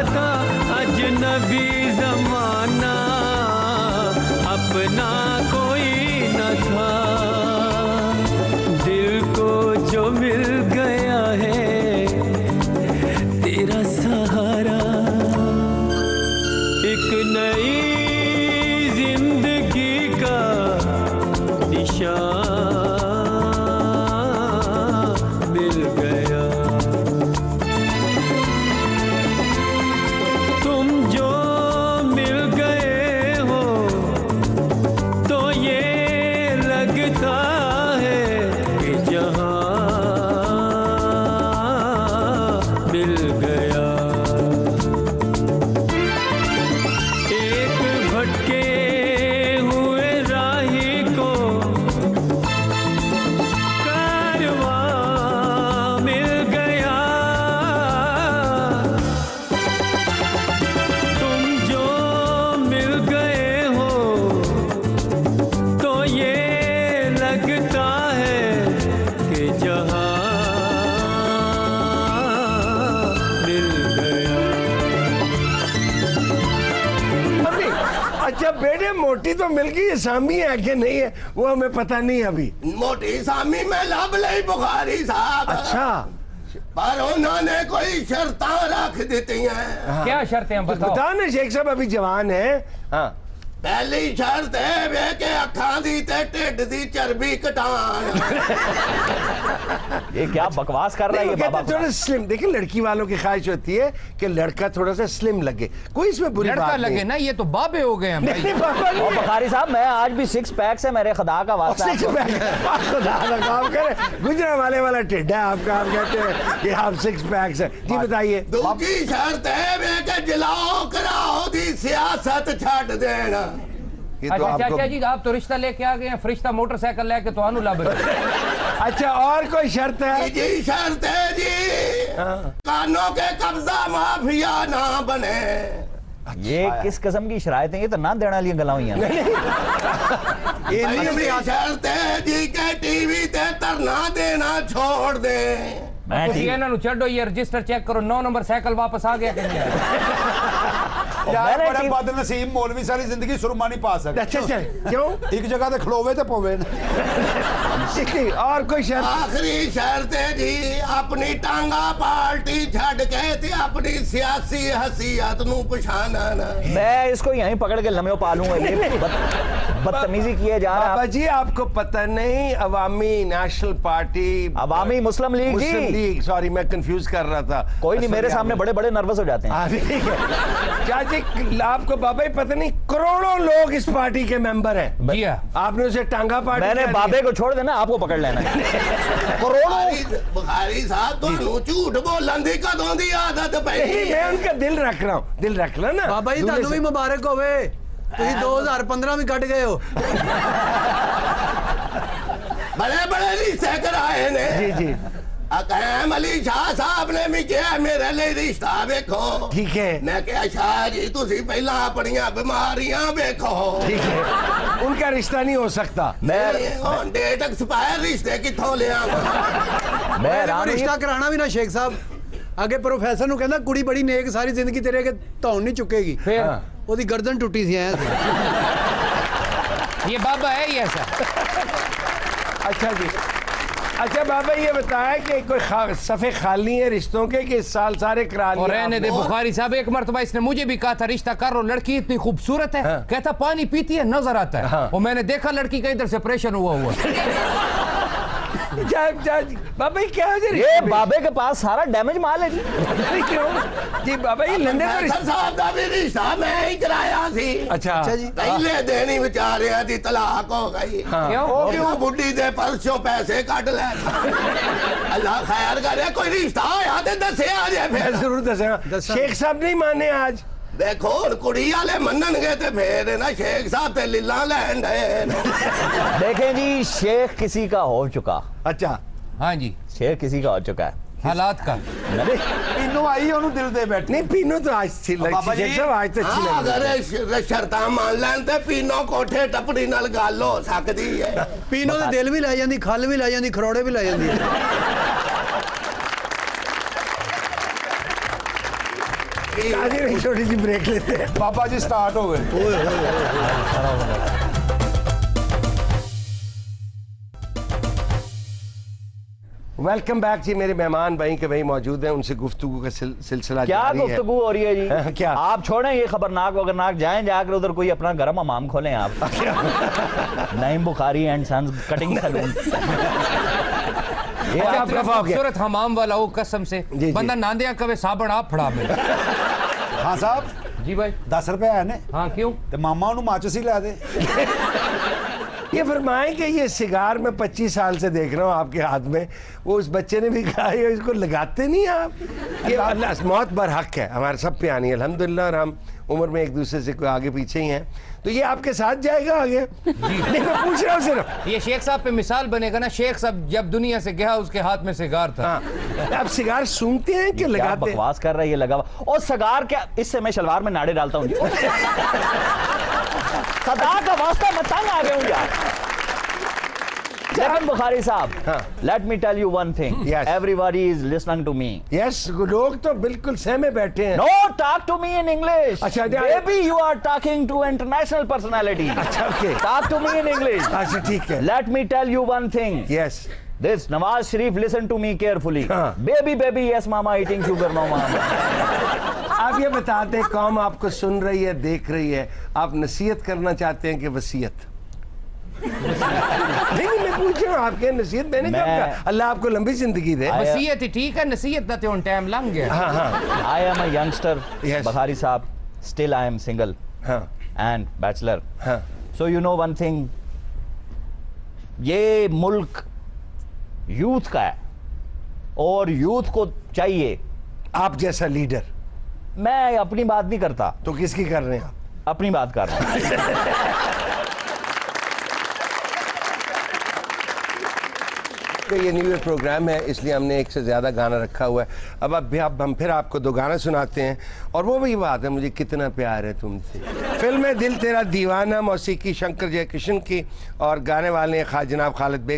था अजनबी जमाना अपना कोई न था। दिल को जो मिल गया है तेरा सहारा, एक नई जिंदगी का निशान मिल गया। तुम जो मिल गए हो तो ये लगता है कि जहां मिल गया। एक भटके हुए राही को कारवां मिल गया। तुम जो मिल गए हो तो ये लगता है कि जहां मिल गया। अभी अच्छा बेटे, मोटी तो मिल गई, सामी है कि नहीं है वो हमें पता नहीं अभी। मोटी सामी में लब लई बुखारी साहब। अच्छा, पर उन्होंने कोई शर्तां रख दी हैं। क्या शर्तें बताओ? बता ना शेख साहब, अभी जवान है। हाँ, पहली शर्त है वे के अखां दी ते ढिड दी चर्बी घटान। ये क्या बकवास कर रहा है ये बाबा? थोड़ा स्लिम, देखिए लड़की वालों की ख्वाहिश होती है कि लड़का थोड़ा सा स्लिम लगे, कोई इसमें बुरी लड़का बात लगे नहीं। ना, ये तो बाबे हो गए हैं भाई। नहीं, बाबा नहीं और है। बुखारी साहब, मैं आज भी 6 पैक से मेरे खुदा का वास्ता है। Six pack, खुदा का काम करे, गुजरा वाले वाला टिड्ढा है आपका, आप कहते हैं कि आप 6 पैक्स है। जी बताइए। दूसरी शर्त है वे के जलाओ कराओ दी सियासत छड़ देना। ये तो अच्छा आपको चाचा जी, आप तो रिश्ता लेके आ गए हैं, फरिश्ता मोटरसाइकिल लेके तो आनू लब। अच्छा, और कोई शर्त है? जी शर्त है जी, कानों के कब्जा माफिया ना बने। ये किस किस्म की शरायतें, ये तो ना देने वाली गला हुई हैं। ये शर्त है जी के टीवी ते धरना देना छोड़ दे। मैं ठीक इन्हां नु छड्डो, ये रजिस्टर चेक करो, 9 नंबर साइकिल वापस आ गया कि नहीं आया? यार मैंने बड़े टीवी- बदनसीब मौलवी सारी जिंदगी सुरमा नहीं पा सकते। अच्छा अच्छा, क्यों? एक जगह ते खलोवे ते पवे ना। और कोई शर्त? आखिरी शर्त है जी, अपनी टांगा पार्टी छड़ के ते अपनी सियासी हसीयत नु पछाना ना। मैं इसको यहीं पकड़ के लम्हे पालूंगा। ये बदतमीजी किए जा रहा बाबा है। जी आपको पता नहीं, अवामी नेशनल पार्टी, अवामी मुस्लिम लीग मुस्लिम जी, लीग, सॉरी मैं कंफ्यूज कर रहा था। कोई नहीं, मेरे असल में सामने बड़े बड़े नर्वस हो जाते हैं। हाँ, ठीक है। चाची, आपको बाबा ही पता नहीं, करोड़ों लोग इस पार्टी के मेंबर हैं। जी हाँ। आपने उसे टांगा पार्टी मैंने कह बाबे दिया। को छोड़ देना, आपको पकड़ लेना है। करोड़ों बुखारी साहब तो झूठ बोलन दी कदों दी आदत पई। नहीं, मैं उनका दिल रख रहा हूँ, दिल रख लो ना। बाबा जी दूल्हे ਤੁਹਾਨੂੰ ਵੀ से- ਮੁਬਾਰਕ ਹੋਵੇ, ਤੁਸੀਂ 2015 ਵੀ ਕੱਢ ਗਏ ਹੋ। बड़े बड़े रिश्ते कराए ने। जी जी, अकैम अली शाह साहब ने भी कहा मेरे लिए रिश्ता वेखो। ठीक है मैं क्या शाह जी तुसी पहला अपनियां बीमारियां वेखो। ठीक है, उनका रिश्ता नहीं हो सकता। मैं डेट एक्सपायर रिश्ते किथों ले आवां? मैं ਇਹਦੇ ਕੋਲ राम ਰਿਸ਼ਤਾ ਕਰਾਣਾ ਵੀ ਨਾ ਸ਼ੇਖ ਸਾਹਿਬ। ਅੱਗੇ ਪ੍ਰੋਫੈਸਰ ਨੂੰ ਕਹਿੰਦਾ ਕੁੜੀ ਬੜੀ ਨੇਕ, ਸਾਰੀ ਜ਼ਿੰਦਗੀ ਤੇਰੇ ਅੱਗੇ ਧੌਣ ਨਹੀਂ ਚੁੱਕੇਗੀ। फिर हाँ। ਉਹਦੀ ਗਰਦਨ ਟੁੱਟੀ ਸੀ ਐ। ये बाबा है ही ऐसा। अच्छा जी, अच्छा बाबा ये बताया कि कोई सफ़े खाली है रिश्तों के कि इस साल सारे करा लिए और रहने दे आपने? बुखारी साहब, एक मर्तबा इसने मुझे भी कहा था रिश्ता कर लो, लड़की इतनी खूबसूरत है। हाँ। कहता पानी पीती है नजर आता है। हाँ। और मैंने देखा लड़की का इधर से ऑपरेशन हुआ। बाबा ये क्या है ये बाबे के पास सारा डैमेज माल है जी। क्यों जी बाबा, ये लंदे का प्रोफेसर साहब दा भी रिश्ता मैं ही कराया सी। अच्छा ਅੱਛਾ ਜੀ। पहले दिन ही बेचारियां दी तलाक हो गई। क्यों? ਉਹ ਕਿਉਂ ਬੁੱਢੀ ਦੇ ਪਰਸੋਂ ਪੈਸੇ ਕੱਢ ਲੈ। ਅੱਲਾਹ ਖੈਰ ਕਰੇ, ਕੋਈ ਰਿਸ਼ਤਾ ਆਇਆ ਤੇ ਦੱਸਿਆ ਜੇ मैं ਫਿਰ। जरूर दसेगा। शेख साहब नहीं माने आज। देखो ਹੁਣ ਕੁੜੀ ਵਾਲੇ ਮੰਨਣਗੇ ਤੇ ਫੇਰ ਨਾ ਸ਼ੇਖ ਸਾਹਿਬ ਤੇ ਲੀਲਾ ਲੈਣ ਡਏ ਨੇ। देखें जी, शेख किसी का हो चुका, अच्छा, हाँ जी, शेख किसी का हो चुका है। हालात का। इन्नों आई ਉਹਨੂੰ ਦਿਲ ਦੇ ਬੈਠੀ। नहीं पीनो तो आज थी बाबा जी। शेख साहब, आज तो अच्छी ਹਾਂ लगी। ਅਗਰ ਇਹ ਸ਼ਰਤਾਂ ਮੰਨ ਲੈਣ ਤੇ ਪੀਨੋ ਕੋਠੇ ਟੱਪੜੀ ਨਾਲ ਗੱਲ ਹੋ ਸਕਦੀ ਹੈ। ਪੀਨੋ ਦੇ ਦਿਲ ਵੀ ਲੈ ਜਾਂਦੀ, ਖੱਲ ਵੀ ਲੈ ਜਾਂਦੀ, ਖਰੋੜੇ ਵੀ ਲੈ ਜਾਂਦੀ। काजी भाई छोटी सी ब्रेक लेते हैं। बाबा जी स्टार्ट हो गए। वेलकम बैक जी। मेरे मेहमान भाई के भाई मौजूद हैं, उनसे गुफ्तगू का सिलसिला क्या जारी है। गुफ्तगू हो रही है जी? क्या आप छोड़ें ये खबरनाक वगरनाक, जाएं जाकर उधर कोई अपना गरम हमाम खोलें आप। Naeem Bukhari and sons cutting salon. ये आप खूबसूरत हमाम वाला हो कसम से बंदा नांदिया कवे साबण आप फड़ा में। हाँ साहब जी भाई 10 रुपए है ने। हाँ क्यों? तो मामा उन्होंने माचिस ही ला दे। ये फरमाएं कि ये सिगार में 25 साल से देख रहा हूँ आपके हाथ में, वो उस बच्चे ने भी कहा है इसको लगाते नहीं आप। ये अल्लाह मौत बर हक है, हमारे सब पे आनी है अल्हम्दुलिल्लाह, और हम उम्र में एक दूसरे से कोई आगे पीछे ही हैं, तो ये आपके साथ जाएगा आगे? नहीं मैं पूछ रहा हूँ सिर्फ। ये शेख साहब पे मिसाल बनेगा ना, शेख साहब जब दुनिया से गया उसके हाथ में सिगार था। हाँ। आप सिगार सूंघते हैं कि लगाते हैं? बकवास कर रहा है ये लगा हुआ। और सिगार क्या, इससे मैं शलवार में नाड़े डालता हूँ। सदा का वास्ता मैं तंग आ गया हूँ यार। लेकिन बुखारी साहब, let me tell you one thing, everybody is listening to me. Yes, लोग तो बिल्कुल सहमे बैठे हैं। No talk to me in English. अच्छा, baby you are talking to international personality. अच्छा okay, talk to me in English. अच्छा ठीक है। Let me tell you one thing. Yes, This Nawaz Sharif, listen to me carefully. Baby, baby, yes, mama, eating sugar, no, mama. आप ये बताते हैं, कौम आपको सुन रही है, देख रही है, आप नसीहत करना चाहते हैं कि वसीयत? नहीं मैं पूछ रहा हूँ, आपके नसीहत मैंने कब कहा? अल्लाह आपको लंबी जिंदगी दे। वसीयत ही ठीक है, नसीहत ना तो टाइम लंघ गया। हाँ हाँ। I am a youngster, Bukhari साहब, still I am single and bachelor. So you know one thing, ये मुल्क यूथ का है और यूथ को चाहिए आप जैसा लीडर। मैं अपनी बात नहीं करता तो किसकी कर रहे हैं आप? अपनी बात कर रहा हूं। तो ये न्यू ईयर प्रोग्राम है, इसलिए हमने एक से ज़्यादा गाना रखा हुआ है। अब हम फिर आपको 2 गाना सुनाते हैं, और वो भी बात है, मुझे कितना प्यार है तुमसे। फिल्म है दिल तेरा दीवाना, मौसीकी शंकर जयकिशन की, और गाने वाले हैं जनाब खालिद बेग।